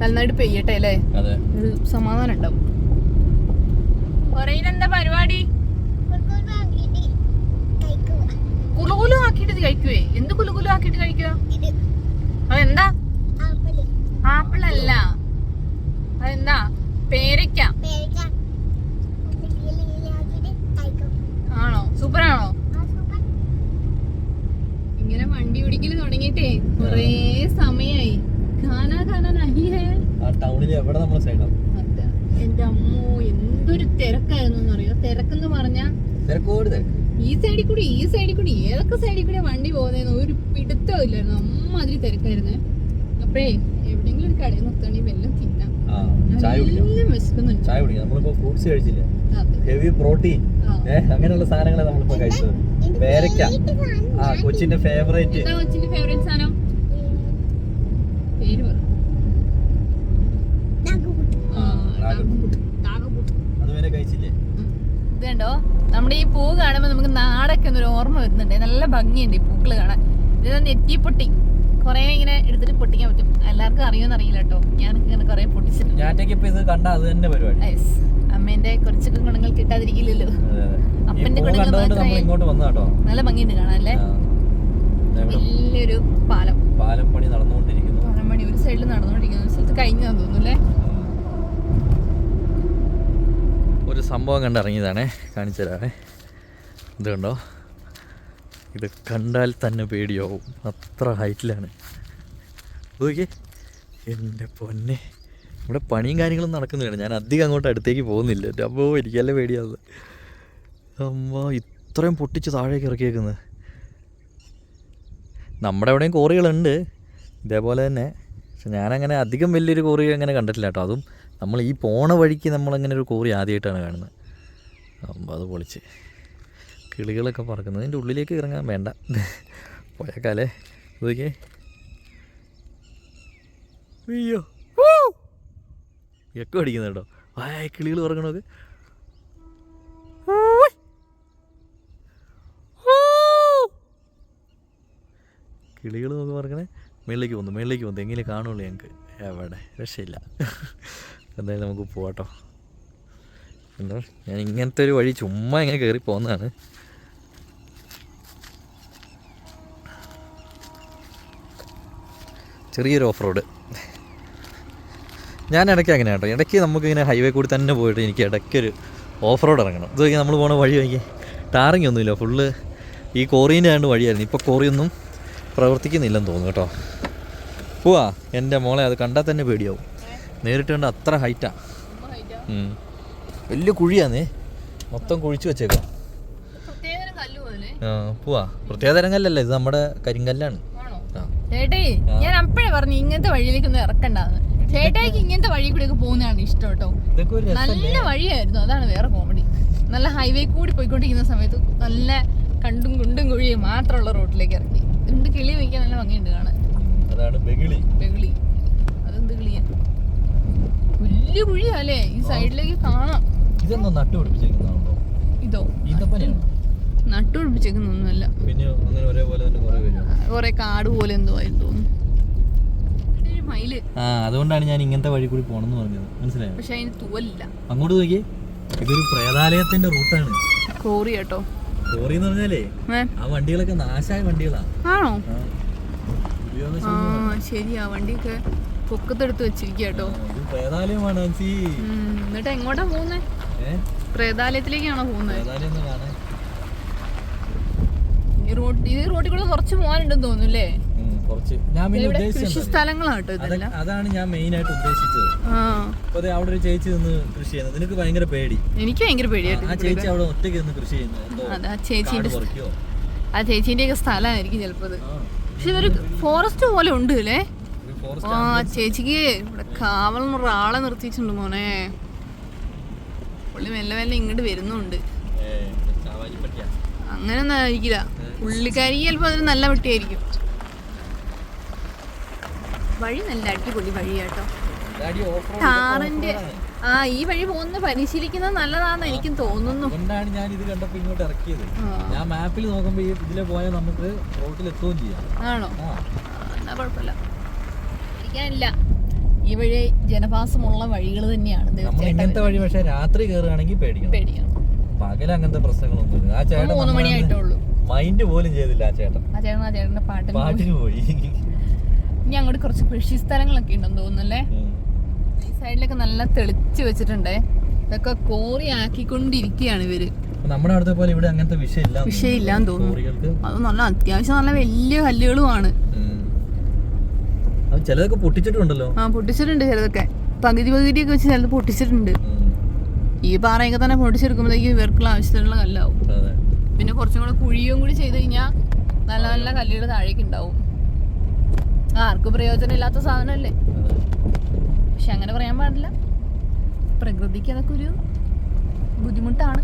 Speaker 2: നന്നായിട്ട് പെയ്യട്ടെ അല്ലേ, ഒരു സമാധാനം ഉണ്ടാവും. എന്താ പരിപാടി? കുലുകുലു ആക്കിയിട്ട് കഴിക്കുവേ? എന്ത് കുലുകുലു ആക്കിയിട്ട് കഴിക്കുക? അതെന്താ? ആപ്പിൾ അല്ല, അതെന്താ? പേരയ്ക്ക ആണോ? സൂപ്പറാണോ? ഇങ്ങനെ വണ്ടി ഓടിക്കല് തുടങ്ങിയിട്ടേ കൊറേ സമയായി. എന്റെ അമ്മോ എന്തൊരു തിരക്കായിരുന്നു അറിയോ. തിരക്കെന്ന് പറഞ്ഞാ ഈ സൈഡിൽ കൂടി ഏതൊക്കെ സൈഡിൽ കൂടി വണ്ടി പോകുന്നതെന്ന് ഒരു പിടുത്തവും ഇല്ലായിരുന്നു. അമ്മാതിരി തിരക്കായിരുന്നേ. അപ്പഴേ എവിടെയെങ്കിലും ഒരു കടയിൽ നിർത്തണി വെല്ലം തിന്നാം.
Speaker 1: ഹെവി പ്രോട്ടീൻ അങ്ങനെയുള്ള സാധനങ്ങളെ നമ്മളിപ്പോ കഴിച്ചത്. പേരയ്ക്ക, കൊച്ചിന്റെ ഫേവറേറ്റ്.
Speaker 2: കൊച്ചിന്റെ ഫേവറേറ്റ് സാധനം പേര് പറ.
Speaker 1: അതുവരെ കഴിച്ചില്ലേ?
Speaker 2: ഇതുണ്ടോ നമ്മുടെ ഈ പൂ കാണുമ്പോ നമുക്ക് നാടൊക്കെ ഒന്നൊരു ഓർമ്മ വരുന്നുണ്ട്. നല്ല ഭംഗിയുണ്ട് ഈ പൂക്കള് കാണാൻ. ഇത് നെറ്റിപ്പൊട്ടി കൊറേ ഇങ്ങനെ എടുത്തിട്ട് പൊട്ടിക്കാൻ പറ്റും. എല്ലാവർക്കും അറിയുമെന്ന് അറിയില്ല കേട്ടോ. ഞാനൊക്കെ ഇങ്ങനെ കൊറേ പൊട്ടിച്ചിട്ടുണ്ട്. അമ്മേന്റെ കുറച്ചൊക്കെ ഗുണങ്ങൾ കിട്ടാതിരിക്കില്ലല്ലോ. അപ്പന്റെ ഗുണങ്ങൾ നല്ല ഭംഗിയുണ്ട് കാണാൻ അല്ലേ. വലിയൊരു പാലം
Speaker 1: പണി നടന്നുകൊണ്ടിരിക്കുന്നു.
Speaker 2: പാലം പണി ഒരു സൈഡിൽ നടന്നുകൊണ്ടിരിക്കുന്നു, ഒരു സ്ഥലത്ത് കഴിഞ്ഞാന്ന് തോന്നുന്നു അല്ലേ.
Speaker 1: ഒരു സംഭവം കണ്ടിറങ്ങിയതാണേ, കാണിച്ചു തരാവേ. ഇത് കണ്ടോ, ഇത് കണ്ടാൽ തന്നെ പേടിയാവും, അത്ര ഹൈറ്റിലാണ്. നോക്കിയേ എൻ്റെ പൊന്നെ, ഇവിടെ പണിയും കാര്യങ്ങളും നടക്കുന്നുണ്ട്. ഞാൻ അധികം അങ്ങോട്ട് അടുത്തേക്ക് പോകുന്നില്ല. അപ്പോൾ എനിക്കല്ലേ പേടിയാവുന്നത്. അമ്മ ഇത്രയും പൊട്ടിച്ച് താഴേക്ക് ഇറക്കിയേക്കുന്നത്. നമ്മുടെ എവിടെയും കോറികളുണ്ട് ഇതേപോലെ തന്നെ, പക്ഷെ ഞാനങ്ങനെ അധികം വലിയൊരു കോറി അങ്ങനെ കണ്ടിട്ടില്ല കേട്ടോ. അതും നമ്മൾ ഈ പോണ വഴിക്ക് നമ്മളങ്ങനെ ഒരു കോറി ആദ്യമായിട്ടാണ് കാണുന്നത്. അപ്പം അത് പൊളിച്ച് കിളികളൊക്കെ പറക്കുന്നത്. അതിൻ്റെ ഉള്ളിലേക്ക് ഇറങ്ങാൻ വേണ്ട, പോയേക്കാലേ. നോക്കിയേ, അയ്യോ എക്കോ അടിക്കുന്നത് കേട്ടോ. കിളികൾ പറക്കണമൊക്കെ. കിളികൾ നോക്കി പറക്കണേ. മേളിലേക്ക് പോകുന്നു എങ്കിലും കാണുള്ളൂ ഞങ്ങൾക്ക്. എവിടെ രക്ഷയില്ല. എന്തായാലും നമുക്ക് പോവാട്ടോ. എന്താ, ഞാൻ ഇങ്ങനത്തെ ഒരു വഴി ചുമ്മാ ഇങ്ങനെ കയറി പോകുന്നതാണ്. ചെറിയൊരു ഓഫ് റോഡ്. ഞാൻ ഇടയ്ക്ക് അങ്ങനെ കേട്ടോ, ഇടയ്ക്ക് നമുക്കിങ്ങനെ ഹൈവേ കൂടി തന്നെ പോയിട്ട് എനിക്ക് ഇടയ്ക്കൊരു ഓഫ് റോഡ് ഇറങ്ങണം. ഇത് നോക്കി നമ്മൾ പോണ വഴി നോക്കി, ടാറിങ് ഒന്നുമില്ല, ഫുള്ള് ഈ കോറീൻ്റെ ആണ്ട് വഴിയായിരുന്നു. ഇപ്പോൾ കോറിയൊന്നും പ്രവർത്തിക്കുന്നില്ലെന്ന് തോന്നുന്നു കേട്ടോ. പോവാ എൻ്റെ മോളെ, അത് കണ്ടാൽ തന്നെ പേടിയാവും. നേരിട്ട് കണ്ട അത്ര ഹൈറ്റാണ്. വലിയ കുഴിയാന്നേ, മൊത്തം കുഴിച്ചു വെച്ചേക്കാം. പോവാ. പ്രത്യേക തരം കല്ലല്ല, ഇത് നമ്മുടെ കരിങ്കല്ലാണ്.
Speaker 2: ചേട്ടേ ഞാൻ അപ്പഴേ പറഞ്ഞു ഇങ്ങനത്തെ വഴിയിലേക്കൊന്നും ഇറക്കണ്ടാന്ന്. ചേട്ടായിക്ക് ഇങ്ങനത്തെ വഴി കൂടെ ഒക്കെ പോകുന്നതാണ് ഇഷ്ടം കേട്ടോ. നല്ല വഴിയായിരുന്നു, അതാണ് വേറെ കോമഡി. നല്ല ഹൈവേ കൂടി പോയിക്കൊണ്ടിരിക്കുന്ന സമയത്ത് നല്ല കണ്ടും കുണ്ടും കുഴിയും മാത്രമുള്ള റോഡിലേക്ക് ഇറക്കി. എന്ത് കിളി വയ്ക്കാൻ നല്ല ഭംഗിയുണ്ട് കാണാൻ. ബഗിളി അതെന്ത് കിളിയാ? വലിയ കുഴിയല്ലേ, ഈ സൈഡിലേക്ക് കാണാം. ഇതോ നട്ടുപിടിപ്പിച്ചേക്കുന്നൊന്നുമല്ല, കൊറേ കാട് പോലെ എന്തോ ആയിരുന്നു തോന്നുന്നു. മയില്.
Speaker 1: അതുകൊണ്ടാണ് ഞാൻ ഇങ്ങനത്തെ വഴി കൂടി പോണെന്ന് പറഞ്ഞത്, മനസ്സിലായോ?
Speaker 2: പക്ഷെ അതിന് തൂവലില്ല.
Speaker 1: അങ്ങോട്ട് നോക്കിയേ, ഇതൊരു പ്രേതാലയത്തിന്റെ റൂട്ടാണ്.
Speaker 2: കോറി കേട്ടോ.
Speaker 1: കോറി എന്ന് പറഞ്ഞാലേ ആ വണ്ടികളൊക്കെ നാശായ വണ്ടികളാണ്.
Speaker 2: ആണോ? ശരിയാ, വണ്ടിയൊക്കെ പൊക്കത്തെടുത്ത് വെച്ചിരിക്കുക കേട്ടോ.
Speaker 1: പ്രേതാലയമാണ്.
Speaker 2: എന്നിട്ട് എങ്ങോട്ടാ പോകുന്നേ? പ്രേതാലയത്തിലേക്കാണോ പോകുന്നത്? ഈ റോഡിൽ കൂടെ കുറച്ച് പോകാനുണ്ടെന്ന് തോന്നുന്നല്ലേ? കൃഷി സ്ഥലങ്ങളാട്ടോ ഇതെല്ലാം.
Speaker 1: അതാണ് ഞാൻ മെയിൻ ആയിട്ട് ഉദ്ദേശിച്ചത്. അവിടെ ഒരു ചേച്ചി നിന്ന് കൃഷി ചെയ്യുന്നത് നിനക്ക് ഭയങ്കര പേടി.
Speaker 2: എനിക്ക് ഭയങ്കര പേടിയായിട്ട്.
Speaker 1: ആ ചേച്ചി അവിടെ ഒറ്റയ്ക്ക് നിന്ന് കൃഷി ചെയ്യുന്നത്.
Speaker 2: ആ ചേച്ചീന്റെ ഒക്കെ സ്ഥലമായിരിക്കും ചിലപ്പോ. പക്ഷെ ഇതൊരു ഫോറസ്റ്റ് പോലെ ഉണ്ട് അല്ലേ? ആ ചേച്ചിക്ക് ഇവിടെ കാവലിനൊരു ആളെ നിർത്തിയിട്ടുണ്ട് മോനെ. പുള്ളി മെല്ലെ മെല്ലെ ഇങ്ങോട്ട് വരുന്നുണ്ട്. അങ്ങനെയൊന്നും ആയിരിക്കില്ല, പുള്ളിക്കാരി ചിലപ്പോ അതിന് നല്ല വെട്ടിയായിരിക്കും. വഴി നല്ല അടിപൊളി വഴിയാട്ടോ. ടാറിന്റെ ഈ വഴി പോകുന്ന പരിശീലിക്കുന്നത് നല്ലതാണെന്ന് എനിക്കും തോന്നുന്നു.
Speaker 1: ഞാൻ ഇത് കണ്ടപ്പോ ഇങ്ങോട്ട് ഇറക്കിയത്. ഞാൻ മാപ്പിൽ നോക്കുമ്പോ ഇതിലെ പോയാൽ നമുക്ക് റോട്ടിൽ എത്തുകയും ചെയ്യാം.
Speaker 2: ആണോ? എന്നാ കുഴപ്പമില്ല, ഇരിക്കാനില്ല. ഈ വഴി ജനവാസമുള്ള വഴികൾ തന്നെയാണ്.
Speaker 1: ഇങ്ങനത്തെ വഴി പക്ഷെ രാത്രി കയറുകയാണെങ്കിൽ പേടിക്കണം. പകൽ അങ്ങനത്തെ പ്രശ്നങ്ങളൊന്നും. ആ ചേട്ടൻ
Speaker 2: 3 മണിയായിട്ടുള്ളൂ,
Speaker 1: മൈൻഡ് പോലും ചെയ്തില്ല. ആ ചേട്ടന്റെ പാട്ടിന് പോയി.
Speaker 2: ഇനി അങ്ങോട്ട് കുറച്ച് കൃഷി സ്ഥലങ്ങളൊക്കെ ഉണ്ടെന്ന് തോന്നുന്നല്ലേ? ഈ സൈഡിലൊക്കെ നല്ല തെളിച്ച് വെച്ചിട്ടുണ്ടേ. ഇതൊക്കെ കോറി ആക്കിക്കൊണ്ടിരിക്കുകയാണ് ഇവര്.
Speaker 1: നമ്മുടെ അവിടുത്തെ പോലെ ഇവിടെ അങ്ങനത്തെ
Speaker 2: വിഷയമില്ലാന്ന് തോന്നുന്നു. അത് നല്ല അത്യാവശ്യം നല്ല വലിയ കല്ലുകളുമാണ്.
Speaker 1: ചിലതൊക്കെ പൊട്ടിച്ചിട്ടുണ്ടല്ലോ.
Speaker 2: പൊട്ടിച്ചിട്ടുണ്ട് ചിലതൊക്കെ. പകുതിയൊക്കെ വെച്ച് ചിലത് പൊട്ടിച്ചിട്ടുണ്ട്. ഈ പാറയൊക്കെ തന്നെ പൊട്ടിച്ചെടുക്കുമ്പോഴേക്ക് ഇവർക്കുള്ള ആവശ്യത്തിനുള്ള കല്ലാവും. പിന്നെ കുറച്ചും കൂടെ കുഴിയും കൂടി ചെയ്ത് കഴിഞ്ഞാൽ നല്ല നല്ല കല്ലുകൾ താഴേക്ക് ഉണ്ടാവും. ആർക്കും പ്രയോജനം ഇല്ലാത്ത സാധനമല്ലേ? പക്ഷെ അങ്ങനെ പറയാൻ പാടില്ല, പ്രകൃതിക്ക് അതൊക്കെ ഒരു ബുദ്ധിമുട്ടാണ്.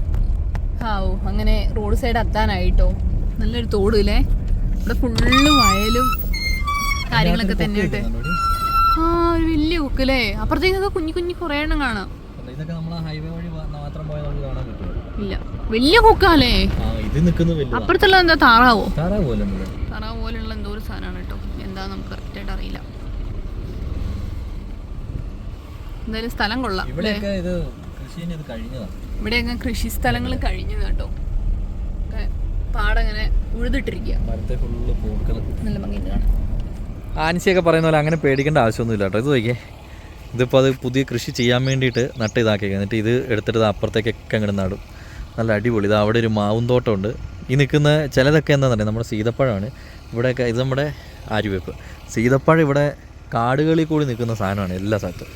Speaker 2: അങ്ങനെ റോഡ് സൈഡ് എത്താനായിട്ടോ. നല്ലൊരു തോട് ഇല്ലേ, ഇവിടെ ഫുള്ള് വയലും കാര്യങ്ങളൊക്കെ തന്നെയുണ്ട്. ഒരു വലിയ കൊക്കല്ലേ, അപ്പുറത്തേക്കൊക്കെ കുഞ്ഞു കുഞ്ഞു കുറേ എണ്ണം കാണാം. ഇല്ല, വലിയ കൊക്കാലേ. അപ്പുറത്തുള്ള എന്താ താറാവോ? താറാവ് പോലെയുള്ള എന്തോ ഒരു സാധനമാണ് കേട്ടോ. എന്താ നമുക്ക് കറക്റ്റ് ആയിട്ട് അറിയില്ല. എന്തായാലും സ്ഥലം കൊള്ളാം. ഇവിടെയൊക്കെ കൃഷി സ്ഥലങ്ങൾ കഴിഞ്ഞത് കേട്ടോ. പാടങ്ങനെ ഉഴുതിട്ടിരിക്കുക, നല്ല ഭംഗിയുണ്ട് കാണാൻ.
Speaker 1: ആൻസിയൊക്കെ പറയുന്ന പോലെ അങ്ങനെ പേടിക്കേണ്ട ആവശ്യമൊന്നുമില്ല കേട്ടോ. ഇത് നോക്കിയേ, ഇതിപ്പോൾ അത് പുതിയ കൃഷി ചെയ്യാൻ വേണ്ടിയിട്ട് നട്ട് ഇതാക്കിയേക്കാം. എന്നിട്ട് ഇത് എടുത്തിട്ട് അപ്പുറത്തേക്കൊക്കെ അങ്ങോട്ട് നടും. നല്ല അടിപൊളി. ഇത് അവിടെ ഒരു മാവും തോട്ടമുണ്ട്. ഈ നിൽക്കുന്ന ചിലതൊക്കെ എന്താണെന്ന് പറയുക നമ്മുടെ സീതപ്പഴമാണ്. ഇവിടെയൊക്കെ ഇത് നമ്മുടെ ആര്യവേപ്പ്. സീതപ്പഴം ഇവിടെ കാടുകളിൽ കൂടി നിൽക്കുന്ന സാധനമാണ് എല്ലാ സ്ഥലത്തും.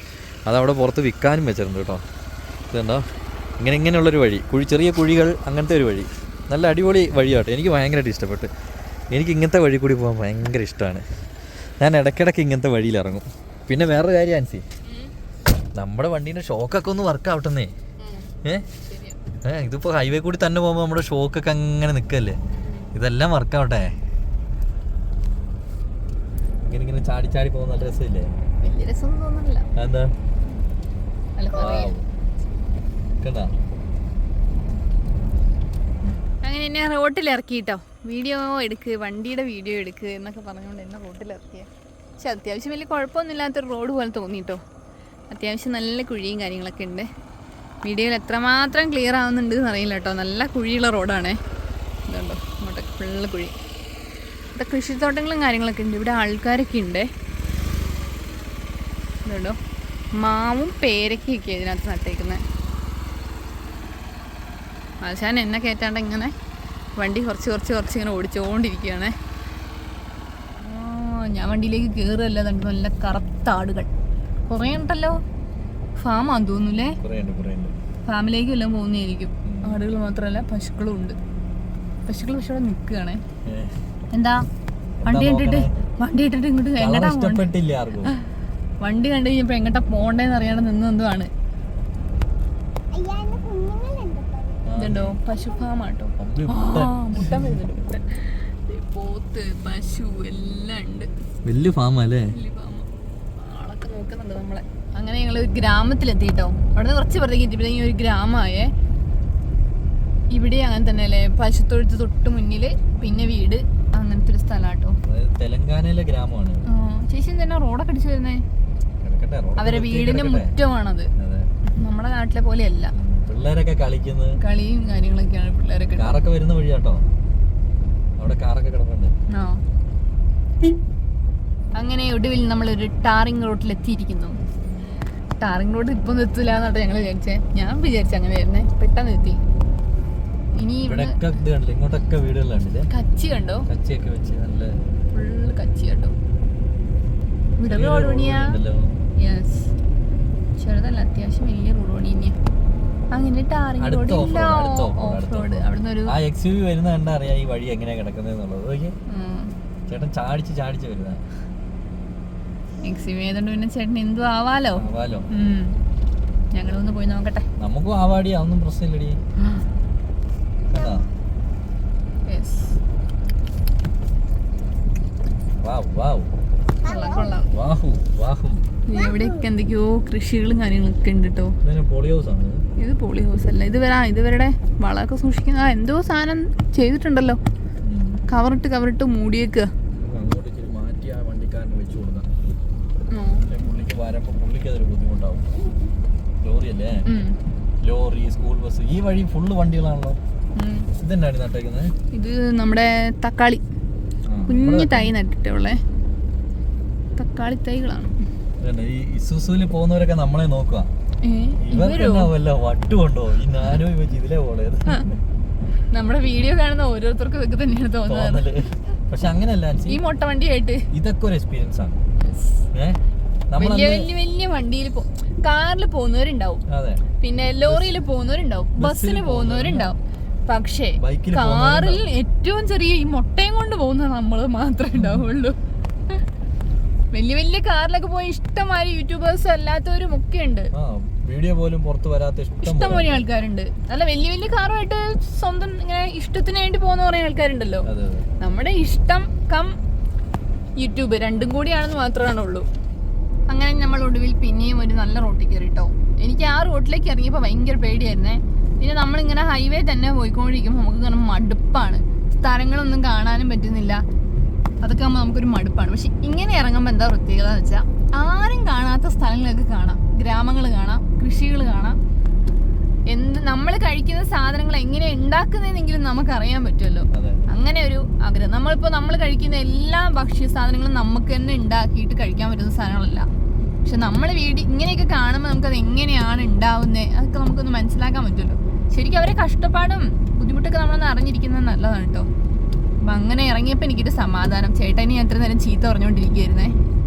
Speaker 1: അതവിടെ പുറത്ത് വിൽക്കാനും വെച്ചിട്ടുണ്ട് കേട്ടോ. ഇതുണ്ടോ, ഇങ്ങനെയുള്ളൊരു വഴി, ചെറിയ കുഴികൾ, അങ്ങനത്തെ ഒരു വഴി. നല്ല അടിപൊളി വഴിയാട്ടോ. എനിക്ക് ഭയങ്കരമായിട്ട് ഇഷ്ടപ്പെട്ടു. എനിക്ക് ഇങ്ങനത്തെ വഴി കൂടി പോകാൻ ഭയങ്കര ഇഷ്ടമാണ്. ഞാൻ ഇടയ്ക്കിടയ്ക്ക് ഇങ്ങനത്തെ വഴിയിലിറങ്ങും. പിന്നെ വേറൊരു കാര്യം ആൻസി, നമ്മുടെ വണ്ടീൻ്റെ ഷോക്കൊക്കെ ഒന്ന് വർക്ക് ആവട്ടെന്നേ. ഇതിപ്പോൾ ഹൈവേ കൂടി തന്നെ പോകുമ്പോൾ നമ്മുടെ ഷോക്കൊക്കെ അങ്ങനെ നിൽക്കല്ലേ. ഇതെല്ലാം വർക്കാവട്ടെ. ഇങ്ങനെ ചാടി പോകുന്ന നല്ല രസമില്ലേ? എന്താ
Speaker 2: അങ്ങനെ എന്നെ റോട്ടിൽ ഇറക്കിട്ടോ. വീഡിയോ എടുക്ക്, വണ്ടിയുടെ വീഡിയോ എടുക്ക് എന്നൊക്കെ പറഞ്ഞുകൊണ്ട് എന്നെ റോട്ടിലിറക്കിയ. പക്ഷെ അത്യാവശ്യം വലിയ കുഴപ്പമൊന്നുമില്ലാത്തൊരു റോഡ് പോലെ തോന്നിട്ടോ. അത്യാവശ്യം നല്ല കുഴിയും കാര്യങ്ങളൊക്കെ ഉണ്ട്. വീഡിയോയിൽ എത്രമാത്രം ക്ലിയർ ആവുന്നുണ്ട് എന്നറിയില്ല കേട്ടോ. നല്ല കുഴിയുള്ള റോഡാണേ. ഇതുണ്ടോ, ഇങ്ങോട്ടൊക്കെ ഫുള്ള് കുഴി. ഇവിടെ കൃഷിത്തോട്ടങ്ങളും കാര്യങ്ങളൊക്കെ ഉണ്ട്. ഇവിടെ ആൾക്കാരൊക്കെ ഉണ്ട്. ഇതുണ്ടോ, മാവും പേരക്കൊക്കെ ഇതിനകത്ത് നട്ടേക്കുന്നത്. ആശാൻ എന്നെ കയറ്റാണ്ട് ഇങ്ങനെ വണ്ടി കുറച്ച് ഇങ്ങനെ ഓടിച്ചുകൊണ്ടിരിക്കുകയാണ്. ഞാൻ വണ്ടിയിലേക്ക് കയറുകയല്ല. നല്ല കറുത്ത ആടുകൾ കുറേ ഉണ്ടല്ലോ. ഫാമാന്ന് തോന്നുന്നല്ലേ? ഫാമിലേക്ക് എല്ലാം പോകുന്നതായിരിക്കും. ആടുകൾ മാത്രമല്ല പശുക്കളും ഉണ്ട്. പശുക്കൾ പക്ഷെ അവിടെ നിൽക്കുകയാണ്. എന്താ വണ്ടി ഇട്ടിട്ട് ഇങ്ങോട്ട് എങ്ങോട്ടാ
Speaker 1: ഇഷ്ടപ്പെട്ടില്ല ആർക്കും.
Speaker 2: വണ്ടി കണ്ടു കഴിഞ്ഞപ്പോ എങ്ങോട്ടാ പോണ്ടേന്ന് അറിയാണ്ട് നിന്നെന്തുവാണ്. ഇതുണ്ടോ പശു ഫാമാട്ടോ. മുട്ട വരുന്നുണ്ട്. പോത്ത് പശു എല്ലാം ഉണ്ട്.
Speaker 1: വലിയ ഫാമല്ലേ?
Speaker 2: ആളൊക്കെ നോക്കുന്നുണ്ട് നമ്മളെ. അങ്ങനെ ഞങ്ങള് ഗ്രാമത്തിലെത്തിട്ടോ. അവിടെ നിന്ന് കുറച്ച് പുറത്തേക്ക് എത്തിയപ്പോഴത്തേക്കും ഒരു ഗ്രാമമായേ. ഇവിടെ അങ്ങനെ തന്നെ അല്ലേ, പശുത്തൊഴുത്ത് തൊട്ട് മുന്നില്, പിന്നെ വീട്, അങ്ങനത്തെ ഒരു സ്ഥലാട്ടോ.
Speaker 1: തെലങ്കാനയിലെ ഗ്രാമമാണ്.
Speaker 2: ചേച്ചി തന്നെ റോഡൊക്കെ അടിച്ചു വരുന്നേ. അവരെ വീടിന്റെ മുറ്റമാണത്. നമ്മുടെ നാട്ടിലെ പോലെയല്ല.
Speaker 1: പിള്ളേരൊക്കെ കളിക്കുന്നത്
Speaker 2: കളിയും കാര്യങ്ങളൊക്കെയാണ്. പിള്ളേരൊക്കെ
Speaker 1: കാറൊക്കെ വരുന്ന വഴിയാട്ടോ. അവിടെ കാറൊക്കെ കിടപ്പുണ്ട്.
Speaker 2: അങ്ങനെ ഒടുവിൽ നമ്മളൊരു ടാറിംഗ് റോഡിൽ എത്തിയിരിക്കുന്നു. ടാറിംഗ് റോഡ് ഇപ്പൊ എത്തില്ല എന്നാട്ടോ ഞങ്ങൾ വിചാരിച്ചേ. ഞാൻ വിചാരിച്ചു അങ്ങനെ വരുന്നേ, പെട്ടെന്ന് എത്തി. ഇനി
Speaker 1: ഇങ്ങോട്ടൊക്കെ വീടുകളുണ്ട്.
Speaker 2: കച്ചി കണ്ടോ?
Speaker 1: കച്ചിയൊക്കെ വെച്ച് നല്ല
Speaker 2: ഫുള്ള് കച്ചി കേട്ടോ. ഇവിടെ റോഡ് പണിയാ. യെസ്, ചെറുതല്ല, അത്യാവശ്യം വലിയ റോഡ് പണി തന്നെയാ. അങ്ങനെ ടാറിംഗ് റോഡ് ഇല്ല, ഓഫ് റോഡ്. അവിടുന്ന് ഒരു
Speaker 1: XUV വരുന്ന കണ്ടാ അറിയാം ഈ വഴി എങ്ങനെയാ കിടക്കുന്നത്. ചേട്ടൻ ചാടിച്ച് വരുന്ന
Speaker 2: XUV ആയതുകൊണ്ട് പിന്നെ ചേട്ടൻ എന്തു ആവാലോ. ഞങ്ങളൊന്ന് പോയി നോക്കട്ടെ.
Speaker 1: നമുക്കും ആവാടി, അതൊന്നും പ്രശ്നമില്ലടി.
Speaker 2: ഇവിടെയൊക്കെ എന്തൊക്കെയോ കൃഷികളും കാര്യങ്ങളൊക്കെ ഉണ്ട് കേട്ടോ. ഇത് പോളി ഹൗസ് അല്ല, ഇതുവരെ വളമൊക്കെ സൂക്ഷിക്കുന്ന എന്തോ സാധനം ചെയ്തിട്ടുണ്ടല്ലോ. കവറിട്ട് മൂടിയേക്കുക.
Speaker 1: ലോറി, സ്കൂൾ ബസ്, ഈ വഴി ഫുള്ള് വണ്ടികളാണല്ലോ. ഇതെന്നാണ് നട്ടേക്കുന്നത്?
Speaker 2: ഇത് നമ്മുടെ തക്കാളി, കുഞ്ഞു തൈ നട്ടിട്ടുള്ളേ തക്കാളി തൈകളാണ്.
Speaker 1: ഈ ഇസുസുവില് പോകുന്നവരൊക്കെ നമ്മളെ നോക്കുക. വട്ടുകൊണ്ടോ ഈ നാനോ ഇതിലേ പോളയത്.
Speaker 2: നമ്മുടെ വീഡിയോ കാണുന്ന ഓരോരുത്തർക്കും ഇതൊക്കെ തന്നെയാണ് തോന്നുന്നത്.
Speaker 1: പക്ഷെ അങ്ങനെയല്ല,
Speaker 2: ഈ മൊട്ട വണ്ടിയായിട്ട്
Speaker 1: ഇതൊക്കെ ഒരു എക്സ്പീരിയൻസ് ആണ്.
Speaker 2: വലിയ വണ്ടിയിൽ കാറിൽ പോകുന്നവരുണ്ടാവും, പിന്നെ ലോറിയിൽ പോകുന്നവരുണ്ടാവും, ബസ്സിന് പോകുന്നവരുണ്ടാവും. പക്ഷേ കാറിൽ ഏറ്റവും ചെറിയ ഈ മുട്ടയും കൊണ്ട് പോകുന്ന നമ്മള് മാത്രമേ ഉണ്ടാവുള്ളൂ. വലിയ കാറിലൊക്കെ പോയി ഇഷ്ടംമാതിരി യൂട്യൂബേഴ്സും അല്ലാത്തവരും ഒക്കെ ഉണ്ട്.
Speaker 1: വീഡിയോ പോലും പുറത്ത് വരാത്ത
Speaker 2: ഇഷ്ടംപോലെ ആൾക്കാരുണ്ട്. അല്ല, വലിയ കാറുമായിട്ട് സ്വന്തം ഇങ്ങനെ ഇഷ്ടത്തിന് വേണ്ടി പോകുന്ന കുറെ ആൾക്കാരുണ്ടല്ലോ. നമ്മുടെ ഇഷ്ടം കം യൂട്യൂബ് രണ്ടും കൂടിയാണെന്ന് മാത്രമേ ഉള്ളൂ. അങ്ങനെ നമ്മൾ ഒടുവിൽ പിന്നെയും ഒരു നല്ല റോട്ടിൽ കയറിട്ടോ. എനിക്ക് ആ റോട്ടിലേക്ക് ഇറങ്ങിയപ്പോൾ ഭയങ്കര പേടിയായിരുന്നേ. പിന്നെ നമ്മളിങ്ങനെ ഹൈവേ തന്നെ പോയിക്കൊണ്ടിരിക്കുമ്പോൾ നമുക്ക് ഇങ്ങനെ മടുപ്പാണ്. സ്ഥലങ്ങളൊന്നും കാണാനും പറ്റുന്നില്ല. അതൊക്കെ ആകുമ്പോൾ നമുക്കൊരു മടുപ്പാണ്. പക്ഷെ ഇങ്ങനെ ഇറങ്ങുമ്പോൾ എന്താ പ്രത്യേകത എന്ന് വെച്ചാൽ ആരും കാണാത്ത സ്ഥലങ്ങളൊക്കെ കാണാം, ഗ്രാമങ്ങൾ കാണാം, കൃഷികൾ കാണാം. നമ്മൾ കഴിക്കുന്ന സാധനങ്ങൾ എങ്ങനെ ഉണ്ടാക്കുന്നതെന്നെങ്കിലും നമുക്ക് അറിയാൻ പറ്റുമല്ലോ. അങ്ങനെ ഒരു ആഗ്രഹം. നമ്മൾ കഴിക്കുന്ന എല്ലാ ഭക്ഷ്യ സാധനങ്ങളും നമുക്ക് തന്നെ ഉണ്ടാക്കിയിട്ട് കഴിക്കാൻ പറ്റുന്ന സാധനങ്ങളല്ല. പക്ഷെ നമ്മൾ ഇങ്ങനെയൊക്കെ കാണുമ്പോൾ നമുക്കത് എങ്ങനെയാണ് ഉണ്ടാവുന്നത് അതൊക്കെ നമുക്കൊന്ന് മനസ്സിലാക്കാൻ പറ്റുമല്ലോ. ശരിക്കും അവരെ കഷ്ടപ്പാടും ബുദ്ധിമുട്ടൊക്കെ നമ്മളൊന്ന് അറിഞ്ഞിരിക്കുന്നത് നല്ലതാണ് കേട്ടോ. അപ്പം അങ്ങനെ ഇറങ്ങിയപ്പോൾ എനിക്കൊരു സമാധാനം. ചേട്ടനെ ഞാൻ എത്ര നേരം ചീത്ത പറഞ്ഞുകൊണ്ടിരിക്കുകയായിരുന്നേ.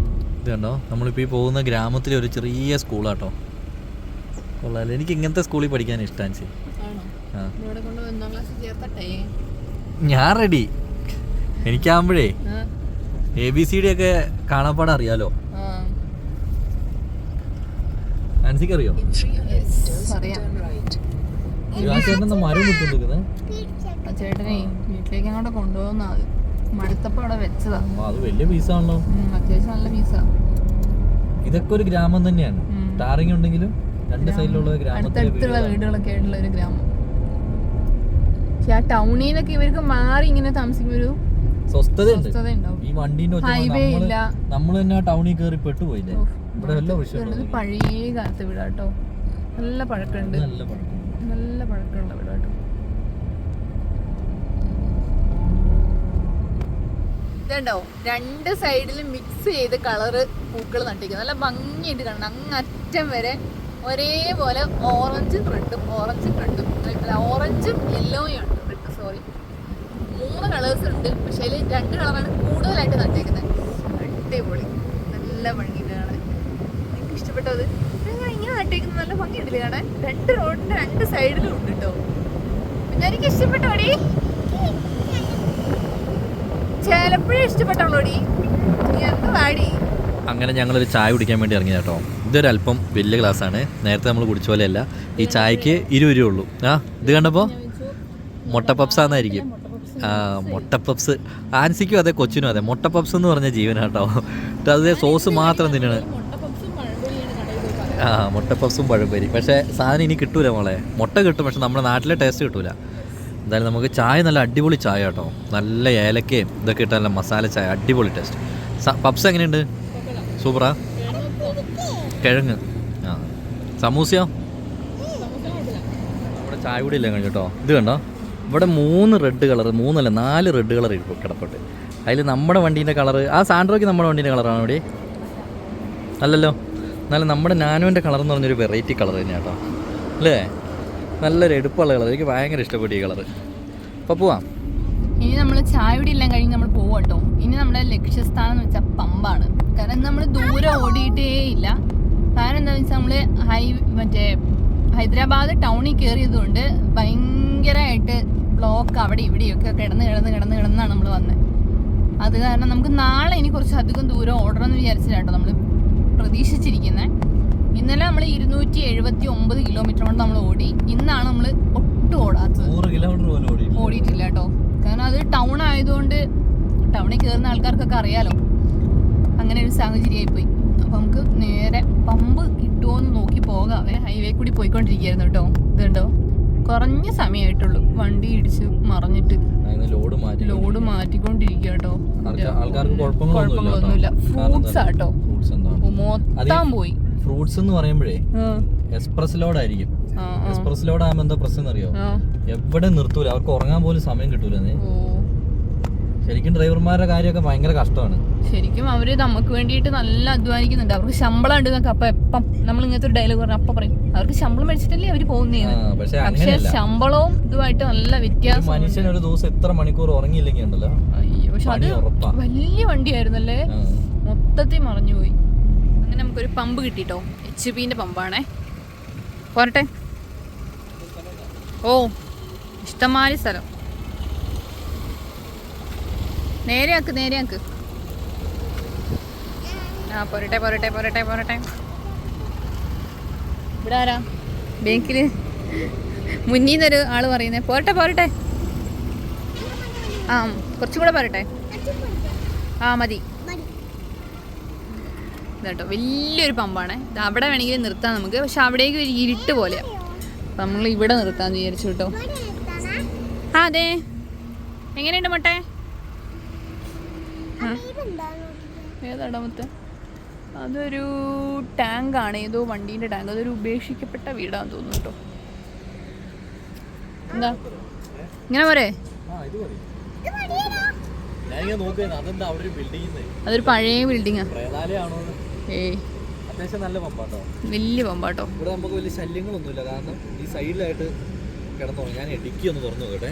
Speaker 1: ഇത് കണ്ടോ, നമ്മളിപ്പോൾ ഈ പോകുന്ന ഗ്രാമത്തിലെ ഒരു ചെറിയ സ്കൂളാട്ടോ. കൊള്ളാമല്ലോ. എനിക്ക് ഇങ്ങനത്തെ സ്കൂളിൽ പഠിക്കാൻ ഇഷ്ടമാണ്. ഞാൻ റെഡി. എനിക്കാകുമ്പോഴേ ABCD ഒക്കെ കാണാപ്പാടെ അറിയാലോ. അറിയോ? മരം കുത്തുന്നത്
Speaker 2: ചേട്ടനെ വീട്ടിലേക്ക് അങ്ങോട്ട് കൊണ്ടുപോകുന്ന മടുത്തപ്പോ അവിടെ വെച്ചതാ.
Speaker 1: അത് വലിയ പീസാണല്ലോ.
Speaker 2: അത്യാവശ്യം നല്ല പീസാ.
Speaker 1: ഇതൊക്കെ ഒരു ഗ്രാമം തന്നെയാണ്. ടാറിങ് ഉണ്ടെങ്കിലും രണ്ട് സൈഡിലുള്ള
Speaker 2: അടുത്തടുത്തുള്ള വീടുകളൊക്കെ ആയിട്ടുള്ള ഒരു ഗ്രാമം. പക്ഷെ ആ ടൗണിൽ നിന്നൊക്കെ ഇവർക്ക് മാറി ഇങ്ങനെ താമസിക്കുന്ന ഒരു സ്വസ്ഥതയുണ്ടാവും.
Speaker 1: ഈ വണ്ടീന്റെ
Speaker 2: ഹൈവേ ഇല്ല.
Speaker 1: നമ്മൾ തന്നെ ടൗണിൽ കയറി പെട്ടുപോയില്ലേ. ഇവിടെ വല്ല വിഷയം
Speaker 2: പഴയ കാലത്തെ വീടാട്ടോ. നല്ല പഴക്കമുണ്ട്, നല്ല പഴക്കമുള്ള വീടാട്ടോ. ഇതുണ്ടോ, രണ്ട് സൈഡിലും മിക്സ് ചെയ്ത് കളറ് പൂക്കൾ നട്ടിരിക്കുന്നത് നല്ല ഭംഗിയായിട്ട് കാണണം. അങ്ങറ്റം വരെ ഒരേപോലെ ഓറഞ്ചും റെഡും ഓറഞ്ചും യെല്ലോയും ഉണ്ട്. റെഡ് സോറി, 3 കളേഴ്സ് ഉണ്ട്. പക്ഷേ അതിൽ 2 കളറാണ് കൂടുതലായിട്ട് നട്ടേക്കുന്നത്. അടിപൊളി, നല്ല ഭംഗിയുണ്ട് കാണാൻ. എനിക്ക് ഇഷ്ടപ്പെട്ടത് ഇങ്ങനെ നട്ടേക്കുന്നത് നല്ല ഭംഗിയുണ്ടല്ലേ കാണാൻ. 2 റോഡിന്റെ 2 സൈഡിലും ഉണ്ട് കേട്ടോ. പിന്നെ എനിക്ക് ഇഷ്ടപ്പെട്ടോടി. ചിലപ്പോഴേ ഇഷ്ടപ്പെട്ടുള്ളൂടി. എന്ത് വാടി.
Speaker 1: അങ്ങനെ ഞങ്ങളൊരു ചായ കുടിക്കാൻ വേണ്ടി ഇറങ്ങി കേട്ടോ. ഇതൊരല്പം വലിയ ഗ്ലാസ്സാണ്, നേരത്തെ നമ്മൾ കുടിച്ച പോലെയല്ല. ഈ ചായക്ക് 20 രൂപ ഉള്ളൂ. ഇത് കണ്ടപ്പോൾ മുട്ട പപ്സാന്നായിരിക്കും. മുട്ട പപ്സ് ആൻസിക്കും അതെ, കൊച്ചിനും അതെ. മുട്ട പപ്സ് എന്ന് പറഞ്ഞ ജീവനാട്ടോ. അത് സോസ് മാത്രം തിന്നണ്. മുട്ട പപ്സും പഴംപൊരി. പക്ഷേ സാധനം ഇനി കിട്ടൂല മോളെ. മുട്ട കിട്ടും, പക്ഷെ നമ്മുടെ നാട്ടിലെ ടേസ്റ്റ് കിട്ടൂല. എന്തായാലും നമുക്ക് ചായ നല്ല അടിപൊളി ചായ കേട്ടോ. നല്ല ഏലക്കയും ഇതൊക്കെ ഇട്ട നല്ല മസാല ചായ, അടിപൊളി ടേസ്റ്റ്. പപ്സ് എങ്ങനെയുണ്ട്? സൂപ്പറാ. കിഴങ്ങ്. സമൂസയോ? ഇവിടെ ചായ കൂടി ഇല്ല കേട്ടോ. ഇത് കണ്ടോ, ഇവിടെ 3 റെഡ് കളർ, 4 റെഡ് കളർ കിടപ്പുണ്ട്. അതിൽ നമ്മുടെ വണ്ടീൻ്റെ കളറ്, ആ സാൻഡ്രോയ്ക്ക് നമ്മുടെ വണ്ടീൻ്റെ കളറാണ് ഇവിടെ. അല്ലല്ലോ, എന്നാലും നമ്മുടെ നാനോൻ്റെ കളർ എന്ന് പറഞ്ഞൊരു വെറൈറ്റി കളർ തന്നെയാണ് കേട്ടോ, അല്ലേ? നല്ലൊരു എടുപ്പുള്ള കളർ, എനിക്ക് ഭയങ്കര ഇഷ്ടപ്പെട്ടു ഈ കളർ. അപ്പോൾ പോവാം.
Speaker 2: ഇനി നമ്മൾ ചായ കൂടി എല്ലാം കഴിഞ്ഞ് നമ്മൾ പോവാം കേട്ടോ. ഇനി നമ്മുടെ ലക്ഷ്യസ്ഥാനം എന്ന് വെച്ചാൽ പമ്പാണ്. കാരണം നമ്മൾ ദൂരെ ഓടിയിട്ടേ ഇല്ല. കാരണം എന്താണെന്ന് വെച്ചാൽ നമ്മൾ ഹൈദരാബാദ് ടൗണിൽ കയറിയതുകൊണ്ട് ഭയങ്കരമായിട്ട് ബ്ലോക്ക് അവിടെ ഇവിടെയൊക്കെ കിടന്നാണ് നമ്മൾ വന്നത്. അത് കാരണം നമുക്ക് നാളെ ഇനി കുറച്ചധികം ദൂരം ഓടണമെന്ന് വിചാരിച്ചിട്ടാട്ടോ നമ്മൾ പ്രതീക്ഷിച്ചിരിക്കുന്നത്. ഇന്നലെ നമ്മൾ 279 കിലോമീറ്റർ കൊണ്ട് നമ്മൾ ഓടി. ഇന്നാണ് നമ്മൾ ഒട്ടും ഓടാത്തത്,
Speaker 1: 100 കിലോമീറ്റർ പോലും
Speaker 2: ഓടിയിട്ടില്ല കേട്ടോ. കാരണം അത് ടൗൺ ആയതുകൊണ്ട് ടൗണിൽ കയറുന്ന ആൾക്കാർക്കൊക്കെ അറിയാലോ, അങ്ങനെ ഒരു സാഹചര്യമായിപ്പോയി. അപ്പം നമുക്ക് നേരെ പമ്പ് കിട്ടുമോ എന്ന് നോക്കി പോകാവേ. ഹൈവേ കൂടി പോയിക്കൊണ്ടിരിക്കുകയായിരുന്നു കേട്ടോ. ഇതുണ്ടോ, കുറഞ്ഞ സമയമായിട്ടുള്ളൂ വണ്ടി ഇടിച്ച് മറിഞ്ഞിട്ട്. ലോഡ് മാറ്റിക്കൊണ്ടിരിക്കുക കേട്ടോ. കുഴപ്പങ്ങളൊന്നുമില്ല. ഫ്രൂട്ട്സ് ആട്ടോ മൊത്തം പോയി.
Speaker 1: ഫ്രൂട്ട്സ് എന്ന് പറയുമ്പോഴേ എക്സ്പ്രസ് ലോഡ് ആയിരിക്കും. എക്സ്പ്രസ് ലോഡ് ആകുമ്പോൾ എന്താ പ്രശ്നം അറിയോ, എവിടെ നിർത്തൂല, അവർക്ക് ഉറങ്ങാൻ പോലും സമയം കിട്ടൂല. ശരിക്കും ഡ്രൈവർമാരുടെ കാര്യമൊക്കെ ഭയങ്കര കഷ്ടമാണ്.
Speaker 2: ശരിക്കും അവര് നമുക്ക് വേണ്ടിയിട്ട് നല്ല അധ്വാനിക്കുന്നുണ്ട്. അവർക്ക് ശമ്പളം ഉണ്ട് എന്നൊക്കെ അപ്പൊ എപ്പം നമ്മൾ ഇങ്ങനത്തെ ഒരു ഡയലോഗ് പറഞ്ഞ അപ്പൊ പറയും അവർക്ക് ശമ്പളം മേടിച്ചിട്ടല്ലേ അവര് പോകുന്നേ. പക്ഷെ ശമ്പളവും ഇതുമായിട്ട് നല്ല വ്യത്യാസം.
Speaker 1: മനുഷ്യൻ ഒരു ദിവസം എത്ര മണിക്കൂർ ഉറങ്ങിയില്ലെങ്കിൽ ഉണ്ടല്ലോ.
Speaker 2: അയ്യോ, പക്ഷെ അത് വലിയ വണ്ടിയായിരുന്നല്ലേ, മൊത്തത്തിൽ മറിഞ്ഞുപോയി. അങ്ങനെ നമുക്കൊരു പമ്പ് കിട്ടിട്ടോ. HP-ന്റെ പമ്പാണേ. പോരട്ടെ. ഓ, ഇഷ്ടംമാതിരി സ്ഥലം. നേരെയാക്ക്. പോരട്ടെ. ഇവിടെ ആരാ ബാങ്കില് മുന്നീന്നൊരു ആള് പറയുന്നേ. പോരട്ടെ. കുറച്ചും കൂടെ പോരട്ടെ. മതി. ഇതാട്ടോ വലിയൊരു പമ്പാണ്. അവിടെ വേണമെങ്കിൽ നിർത്താം നമുക്ക്. പക്ഷെ അവിടേക്ക് ഒരു ഇരുട്ട് പോലെയാണ്. അപ്പം നമ്മൾ ഇവിടെ നിർത്താമെന്ന് വിചാരിച്ചു കേട്ടോ. അതെ, എങ്ങനെയുണ്ട് മൊട്ടെ? ഏതാടാ മൊത്തം? അതൊരു ടാങ്കാണ്, ഏതോ വണ്ടീൻ്റെ ടാങ്ക്. അതൊരു ഉപേക്ഷിക്കപ്പെട്ട വീടാന്ന് തോന്നുന്നു കേട്ടോ. എന്താ ഇങ്ങനെ പോരെ? അതൊരു പഴയ ബിൽഡിങ്ങാ. വലിയ പമ്പാട്ടോ.
Speaker 1: ഇവിടെ നമുക്ക് വലിയ ശല്യങ്ങളൊന്നുമില്ല. കാരണം ഈ സൈഡിലായിട്ട് കിടന്നോ. ഞാൻ ഇടുക്കി ഒന്ന് തുറന്നു നോക്കട്ടെ.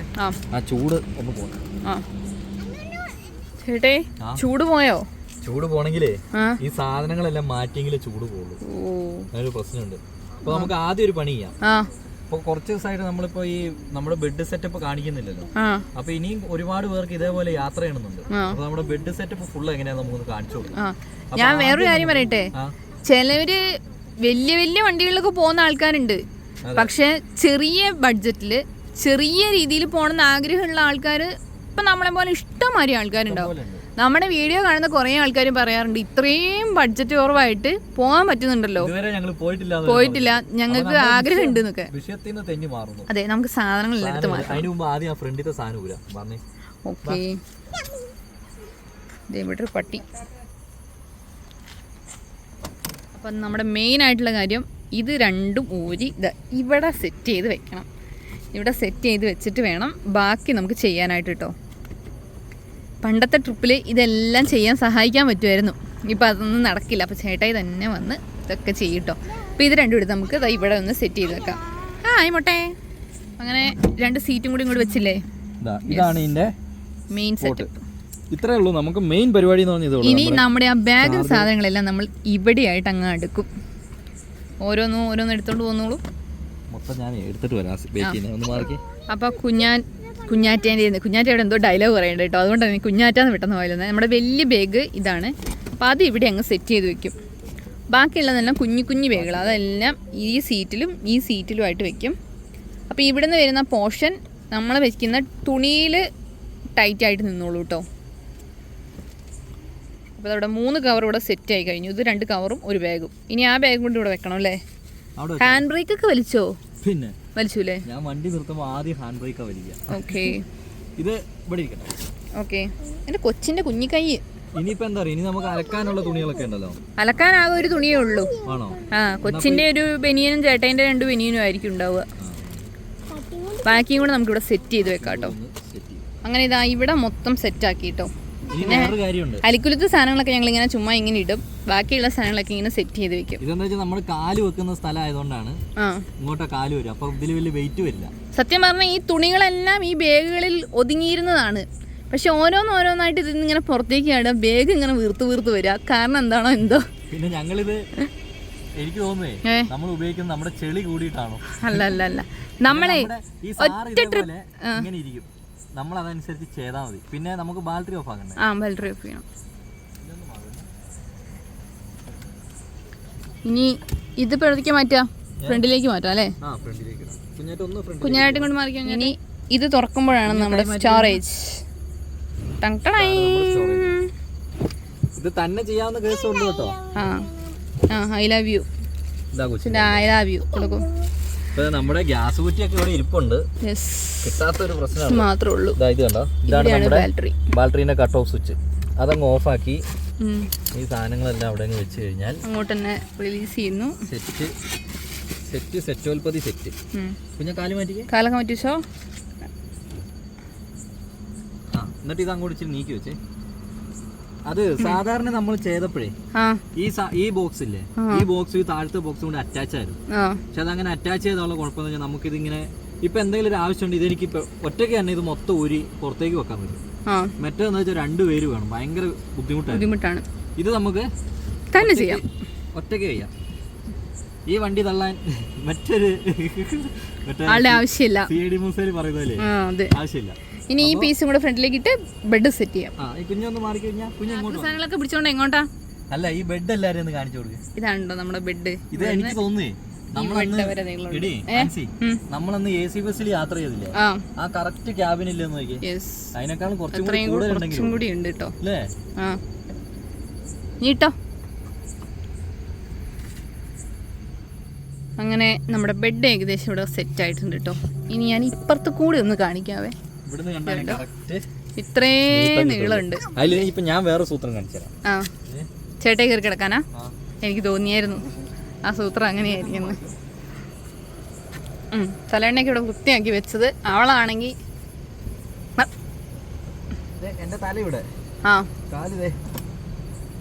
Speaker 1: ആ ചൂട് ഒന്ന് പോകണം.
Speaker 2: ചേട്ടേ, ചൂട് പോയോ?
Speaker 1: ചൂട് പോണെങ്കിലേ ഈ സാധനങ്ങളെല്ലാം മാറ്റിയെങ്കിലേ ചൂട് പോകുള്ളൂ. അങ്ങനൊരു പ്രശ്നമുണ്ട്. അപ്പൊ നമുക്ക് ആദ്യം ഒരു പണി ചെയ്യാം. ഇപ്പൊ കുറച്ച് ദിവസമായിട്ട് നമ്മളിപ്പോ ഈ നമ്മുടെ ബെഡ് സെറ്റപ്പ് കാണിക്കുന്നില്ലല്ലോ. അപ്പൊ ഇനിയും ഒരുപാട് പേർക്ക് ഇതേപോലെ യാത്ര ചെയ്യണമെന്നുണ്ട്. അപ്പൊ നമ്മുടെ ബെഡ് സെറ്റപ്പ് ഫുള്ള് എങ്ങനെയാ നമുക്ക് കാണിച്ചു കൊടുക്കാം.
Speaker 2: ഞാൻ വേറൊരു കാര്യം പറയട്ടെ. ചിലവര് വലിയ വലിയ വണ്ടികളിലൊക്കെ പോകുന്ന ആൾക്കാരുണ്ട്. പക്ഷെ ചെറിയ ബഡ്ജറ്റില് ചെറിയ രീതിയിൽ പോകണമെന്ന് ആഗ്രഹമുള്ള ആൾക്കാര് ഇപ്പൊ നമ്മളെ പോലെ ഇഷ്ടംമാതിരി ആൾക്കാരുണ്ടാവും. നമ്മുടെ വീഡിയോ കാണുന്ന കുറെ ആൾക്കാരും പറയാറുണ്ട് ഇത്രയും ബഡ്ജറ്റ് കുറവായിട്ട് പോകാൻ പറ്റുന്നുണ്ടല്ലോ. പോയിട്ടില്ല, ഞങ്ങൾക്ക് ആഗ്രഹം ഉണ്ട് എന്നൊക്കെ. അതെ, നമുക്ക് സാധനങ്ങൾ എടുത്ത് മാറ്റാം. ഓക്കെ, ഇവിടെ ഒരു പട്ടി. അപ്പം നമ്മുടെ മെയിൻ ആയിട്ടുള്ള കാര്യം ഇത് രണ്ടും ഊരി ഇവിടെ സെറ്റ് ചെയ്ത് വെക്കണം. ഇവിടെ സെറ്റ് ചെയ്ത് വെച്ചിട്ട് വേണം ബാക്കി നമുക്ക് ചെയ്യാനായിട്ട് കേട്ടോ. പണ്ടത്തെ ട്രിപ്പിൽ ഇതെല്ലാം ചെയ്യാൻ സഹായിക്കാൻ പറ്റുമായിരുന്നു. ഇപ്പം അതൊന്നും നടക്കില്ല. അപ്പോൾ ചേട്ടായി തന്നെ വന്ന് ഇതൊക്കെ ചെയ്യട്ടോ. അപ്പോൾ ഇത് രണ്ടും എടുത്ത് നമുക്ക് ഇവിടെ ഒന്ന് സെറ്റ് ചെയ്ത് വെക്കാം. ആയിമോട്ടെ. അങ്ങനെ 2 സീറ്റും കൂടി ഇങ്ങോട്ട് വെച്ചില്ലേ.
Speaker 1: ഇതാണ് ഇതിൻ്റെ
Speaker 2: മെയിൻ സെറ്റപ്പ്.
Speaker 1: ഇത്രേ ഉള്ളൂ നമുക്ക് മെയിൻ പരിപാടി എന്ന് പറഞ്ഞത്.
Speaker 2: ഇനി നമ്മുടെ ആ ബാഗും സാധനങ്ങളെല്ലാം നമ്മൾ ഇവിടെയായിട്ട് അങ്ങ് അടുക്കും. ഓരോന്നും എടുത്തോണ്ട് പോന്നോളൂ.
Speaker 1: മൊത്തം ഞാൻ എടുത്തിട്ട് വരാം. ഒന്ന് മാറിക്കേ.
Speaker 2: അപ്പോൾ കുഞ്ഞാറ്റയുടെ എന്തോ ഡയലോഗ് പറയണ്ട കേട്ടോ, അതുകൊണ്ടാണ് കുഞ്ഞാറ്റാന്ന് പെട്ടെന്ന് പോയത്. നമ്മുടെ വലിയ ബാഗ് ഇതാണ്. അപ്പോൾ അത് ഇവിടെ അങ്ങ് സെറ്റ് ചെയ്ത് വെക്കും. ബാക്കിയുള്ളതെല്ലാം കുഞ്ഞു കുഞ്ഞു ബാഗുകൾ, അതെല്ലാം ഈ സീറ്റിലുമായിട്ട് വെക്കും. അപ്പോൾ ഇവിടുന്ന് വരുന്ന പോർഷൻ നമ്മൾ വെക്കുന്ന തുണിയിൽ ടൈറ്റായിട്ട് നിന്നോളൂ കേട്ടോ. അപ്പോൾ അവിടെ 3 കവർ ഇവിടെ സെറ്റ് ആയി കഴിഞ്ഞു. ഇത് 2 കവറും ഒരു ബാഗും. ഇനി ആ ബാഗ് കൊണ്ട് ഇവിടെ വെക്കണം അല്ലേ? ഹാൻഡ് ബ്രേക്ക് ഒക്കെ വലിച്ചോ?
Speaker 1: പിന്നെ
Speaker 2: വലിച്ചു അല്ലേ?
Speaker 1: ഞാൻ വണ്ടി നിർത്തുമ്പോൾ ആദ്യം ഹാൻഡ് ബ്രേക്കാ വലിക്കുക.
Speaker 2: ഓക്കെ,
Speaker 1: ഇത് ഇവിടെ ഇരിക്കട്ടെ.
Speaker 2: ഓക്കെ. എൻ്റെ കൊച്ചിൻ്റെ കുഞ്ഞിക്കൈ.
Speaker 1: ഇനിയിപ്പോ എന്താ പറയുക, ഇനി നമുക്ക് അലക്കാനുള്ള തുണികളൊക്കെ ഉണ്ടല്ലോ.
Speaker 2: അലക്കാനാകെ ഒരു തുണിയേ ഉള്ളൂ.
Speaker 1: ആണോ?
Speaker 2: ആ, കൊച്ചിൻ്റെ ഒരു ബനിയനും ചേട്ടൻ്റെ 2 ബനിയനും ആയിരിക്കും ഉണ്ടാവുക. ബാക്കിയും കൂടെ നമുക്കിവിടെ സെറ്റ് ചെയ്ത് വെക്കാം കേട്ടോ. അങ്ങനെ ഇതാ ഇവിടെ മൊത്തം സെറ്റാക്കി കേട്ടോ. പിന്നെ അലിക്കുലത്തെ സാധനങ്ങളൊക്കെ ഞങ്ങൾ ഇങ്ങനെ ചുമ്മാ ഇങ്ങനെ ഇടും. ബാക്കിയുള്ള സാധനങ്ങളൊക്കെ ഇങ്ങനെ സെറ്റ് ചെയ്ത് വെക്കും.
Speaker 1: ഇതെന്താ വെച്ചാൽ നമ്മൾ കാല് വെക്കുന്ന സ്ഥലം ആയതുകൊണ്ടാണ് ഇങ്ങോട്ട് കാല് വരും. അപ്പൊ ഇതിൽ വലിയ വെയിറ്റ് വരില്ല.
Speaker 2: സത്യം പറഞ്ഞാൽ ഈ തുണികളെല്ലാം ഈ ബാഗുകളിൽ ഒതുങ്ങിയിരുന്നതാണ്. പക്ഷെ ഓരോന്നായിട്ട് ഇതിൽ ഇങ്ങനെ പുറത്തേക്ക് ആടുക, ബാഗ് ഇങ്ങനെ വീർത്ത് വരിക. കാരണം എന്താണോ എന്തോ. പിന്നെ
Speaker 1: ഞങ്ങളിത് എനിക്ക് തോന്നുന്നേ നമ്മൾ ഉപയോഗിക്കുന്നത് നമ്മുടെ ചെളി കൂടിയിട്ടാണോ?
Speaker 2: അല്ല നമ്മളെ ഒറ്റ ട്രിപ്പ്
Speaker 1: ഇങ്ങനെ ഇരിക്കും, നമ്മൾ അതനുസരിച്ച് ചെയ്താൽ മതി. പിന്നെ നമുക്ക് ബാറ്ററി ഓഫ് ആക്കണ്ടേ?
Speaker 2: ബാറ്ററി ഓഫ് ചെയ്യണം. ഇനി ഇത് പിഴയ്ക്ക് മാറ്റാം, ഫ്രണ്ടിലേക്ക് മാറ്റാം അല്ലേ? കുഞ്ഞായിട്ടും കൊണ്ട് മാറിക്കാം. ഇനി ഇത് തുറക്കുമ്പോഴാണ് നമ്മുടെ സ്റ്റോറേജ്.
Speaker 1: ഇത് തന്നെ ചെയ്യാവുന്ന കേസുണ്ട് കേട്ടോ.
Speaker 2: ഐ ലവ് യു കൊടുക്കും.
Speaker 1: നമ്മുടെ ഗ്യാസ് കുറ്റിയൊക്കെ ഇവിടെ ഇരിപ്പുണ്ട്. കിട്ടാത്തൊരു പ്രശ്നം മാത്രമേ ഉള്ളൂ. ഇത് കണ്ടോ, ഇതാണ് നമ്മുടെ ബാറ്ററിന്റെ കട്ട് ഓഫ് സ്വിച്ച്. അതങ്ങ് ഓഫാക്കി ഈ സാധനങ്ങളെല്ലാം അവിടെ അങ്ങ് വെച്ച് കഴിഞ്ഞാൽ
Speaker 2: അങ്ങോട്ട് തന്നെ റിലീസ് ചെയ്യുന്നു.
Speaker 1: സെറ്റോൽപതി സെറ്റ്. പിന്നെ
Speaker 2: കാലൊക്കെ മാറ്റിച്ചോ.
Speaker 1: എന്നിട്ട് ഇത് അങ്ങോട്ട് ഇച്ചിരി നീക്കി വെച്ചേ. അത് സാധാരണ നമ്മൾ ചെയ്തപ്പോഴേ ഈ ബോക്സ് ഇല്ലേ, ഈ ബോക്സ് താഴത്തെ ബോക്സ് കൊണ്ട് അറ്റാച്ച് ആയിരുന്നു. പക്ഷെ അതങ്ങനെ അറ്റാച്ച് ചെയ്തുള്ള കുഴപ്പമെന്ന് വെച്ചാൽ നമുക്കിതിങ്ങനെ ഇപ്പൊ എന്തെങ്കിലും ഒരു ആവശ്യമുണ്ട്, ഇതെനിക്ക് ഇപ്പൊ ഒറ്റയ്ക്ക് തന്നെ ഇത് മൊത്തം ഊരി പുറത്തേക്ക് വെക്കാൻ പറ്റും. മറ്റേന്ന് വെച്ചാൽ 2 പേര് വേണം, ഭയങ്കര ബുദ്ധിമുട്ടാണ്. ഇത് നമുക്ക്
Speaker 2: തന്നെ ചെയ്യാം,
Speaker 1: ഒറ്റയ്ക്ക് ചെയ്യാം. ഈ വണ്ടി തള്ളാൻ മറ്റൊരു
Speaker 2: ആവശ്യമില്ല.
Speaker 1: CID മൂസയിൽ പറയുന്നതല്ലേ, ആവശ്യമില്ല.
Speaker 2: ഇനി ഈ പീസും കൂടെ ഫ്രണ്ടിലേക്ക് ഇട്ട് ബെഡ് സെറ്റ് ചെയ്യാം.
Speaker 1: കുഞ്ഞൊന്ന് മാറി കഴിഞ്ഞാൽ
Speaker 2: സാധനങ്ങളൊക്കെ പിടിച്ചോണ്ട് എങ്ങോട്ടാ?
Speaker 1: അല്ല, ഈ ബെഡ് എല്ലാരും ഒന്ന് കാണിച്ചു കൊടുക്കുക.
Speaker 2: ഇതാണോ നമ്മുടെ ബെഡ്?
Speaker 1: ഇത് എനിക്ക് തോന്നുന്നേ നമ്മളന്ന് AC ബസ്സിൽ യാത്ര ചെയ്തില്ലേ, ആ കറക്റ്റ് ക്യാബിനില്ലെന്ന് നോക്കിയേ. അതിനേക്കാളും കുറച്ചും
Speaker 2: കൂടി ഉണ്ട് കേട്ടോ അല്ലേ? നീട്ടോ. അങ്ങനെ നമ്മുടെ ബെഡ് ഏകദേശം ഇവിടെ സെറ്റ് ആയിട്ടുണ്ട് കേട്ടോ. ഇനി ഞാൻ ഇപ്പുറത്ത് കൂടി ഒന്ന് കാണിക്കാവേ. ഇത്രേ നീളമുണ്ട്.
Speaker 1: ഇപ്പൊ ഞാൻ വേറെ സൂത്രം കാണിച്ചുതരാം.
Speaker 2: ചേട്ടേ കയറി കിടക്കാനാ? എനിക്ക് തോന്നിയായിരുന്നു ആ സൂത്രം അങ്ങനെയായിരിക്കുന്നു. തലേണ്ണയൊക്കെ ഇവിടെ വൃത്തിയാക്കി വെച്ചത്. അവളാണെങ്കിൽ
Speaker 1: എന്റെ തല ഇവിടെ,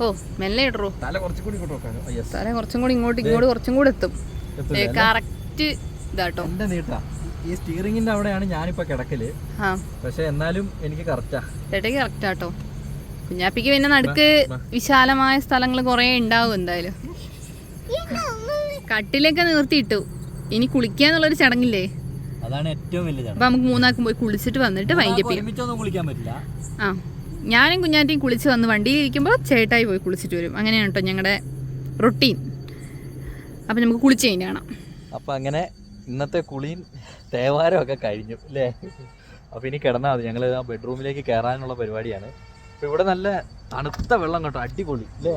Speaker 2: ഓ മെല്ലെ ഇടറോ.
Speaker 1: തല കുറച്ചും
Speaker 2: കൂടി ഇങ്ങോട്ട് കുറച്ചും കൂടി എത്തും. കറക്റ്റ് ഇതാട്ടോ.
Speaker 1: എന്റെ നീട്ടാ ഈ സ്റ്റിയറിംഗിന്റെ അവിടെയാണ് ഞാനിപ്പോ കിടക്കല്. പക്ഷെ എന്നാലും എനിക്ക് കറക്റ്റാ.
Speaker 2: ചേട്ടയ്ക്ക് കറക്റ്റാട്ടോ. കുഞ്ഞാപ്പിക്ക് പിന്നെ നടുക്ക് വിശാലമായ സ്ഥലങ്ങൾ കുറെ ഉണ്ടാവും. എന്തായാലും കട്ടിലൊക്കെ നിർത്തിയിട്ടു. ഇനി കുളിക്കാന്നുള്ളൊരു ചടങ്ങില്ലേ,
Speaker 1: അതാണ് ഏറ്റവും വലിയ.
Speaker 2: അപ്പൊ നമുക്ക് 3 പോയി കുളിച്ചിട്ട് വന്നിട്ട് വൈകിട്ട്
Speaker 1: കുളിക്കാൻ പറ്റില്ല.
Speaker 2: ഞാനും കുഞ്ഞാറ്റിയും കുളിച്ച് വന്ന് വണ്ടിയിൽ ഇരിക്കുമ്പോൾ ചേട്ടായി പോയി കുളിച്ചിട്ട് വരും. അങ്ങനെയാണ് കേട്ടോ ഞങ്ങളുടെ റൊട്ടീൻ. അപ്പൊ നമുക്ക് കുളിച്ച് കഴിഞ്ഞ് കാണാം.
Speaker 1: അപ്പൊ അങ്ങനെ ഇന്നത്തെ കുളിയും തേവാരമൊക്കെ കഴിഞ്ഞു അല്ലേ? അപ്പൊ ഇനി കിടന്നാൽ മതി. ഞങ്ങൾ ആ ബെഡ്റൂമിലേക്ക് കയറാനുള്ള പരിപാടിയാണ്. അപ്പൊ ഇവിടെ നല്ല തണുത്ത വെള്ളം കേട്ടോ, അടിപൊളി അല്ലേ?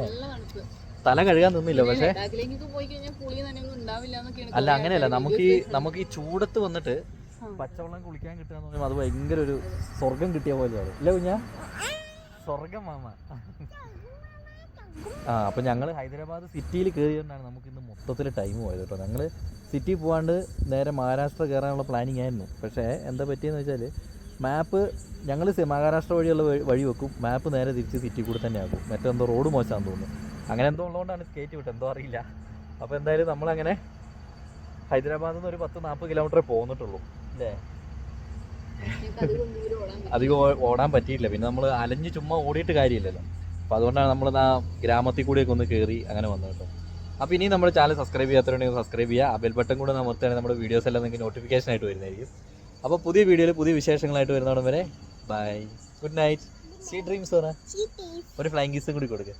Speaker 1: തല കഴുകാൻ നിന്നില്ല. പക്ഷെ അല്ല, അങ്ങനെയല്ല, നമുക്ക് ഈ ചൂടത്ത് വന്നിട്ട് പച്ചവെള്ളം കുളിക്കാൻ കിട്ടുക എന്ന് പറയുമ്പോൾ അത് ഭയങ്കര ഒരു സ്വർഗം കിട്ടിയ പോലെയാണ് അല്ലേ കുഞ്ഞാ? സ്വർഗം മാമ. അപ്പൊ ഞങ്ങൾ ഹൈദരാബാദ് സിറ്റിയിൽ കയറിയോണ്ടാണ് നമുക്ക് ഇന്ന് മൊത്തത്തിൽ ടൈം പോയത് കേട്ടോ. ഞങ്ങൾ സിറ്റി പോകാണ്ട് നേരെ മഹാരാഷ്ട്ര കയറാനുള്ള പ്ലാനിങ് ആയിരുന്നു. പക്ഷേ എന്താ പറ്റിയെന്ന് വെച്ചാൽ മാപ്പ് ഞങ്ങൾ മഹാരാഷ്ട്ര വഴിയുള്ള വഴി വെക്കും, മാപ്പ് നേരെ തിരിച്ച് സിറ്റി കൂടെ തന്നെ ആക്കും. മറ്റെന്തോ റോഡ് മോശമാണെന്ന് തോന്നുന്നു. അങ്ങനെ എന്തോ ഉള്ളതുകൊണ്ടാണ് കയറ്റി വിട്ടത്, എന്തോ അറിയില്ല. അപ്പോൾ എന്തായാലും നമ്മളങ്ങനെ ഹൈദരാബാദിൽ നിന്ന് ഒരു 10-40 കിലോമീറ്ററേ പോന്നിട്ടുള്ളൂ അല്ലേ? അധികം ഓടാൻ പറ്റിയില്ല. പിന്നെ നമ്മൾ അലഞ്ഞ് ചുമ്മാ ഓടിയിട്ട് കാര്യമില്ലല്ലോ. അപ്പോൾ അതുകൊണ്ടാണ് നമ്മൾ ആ ഗ്രാമത്തിൽ കൂടിയൊക്കെ ഒന്ന് കയറി അങ്ങനെ വന്നത് കേട്ടോ. അപ്പോൾ ഇനി നമ്മുടെ ചാനൽ സബ്സ്ക്രൈബ് ചെയ്യാത്തവരുണ്ടെങ്കിൽ സബ്സ്ക്രൈബ് ചെയ്യുക. ആ ബെൽ ബട്ടൺ കൂടെ അമർത്തുകയാണെങ്കിൽ നമ്മുടെ വീഡിയോസ് എല്ലാം നിങ്ങൾക്ക് നോട്ടിഫിക്കേഷൻ ആയിട്ട് വരുന്നതായിരിക്കും. അപ്പോൾ പുതിയ വീഡിയോയിൽ പുതിയ വിശേഷങ്ങളായിട്ട് വരുന്നോടം വരെ bye, good night, sweet dreams. ഒരു ഫ്ലൈങ് കിസ്സും കൂടി കൊടുക്കുക.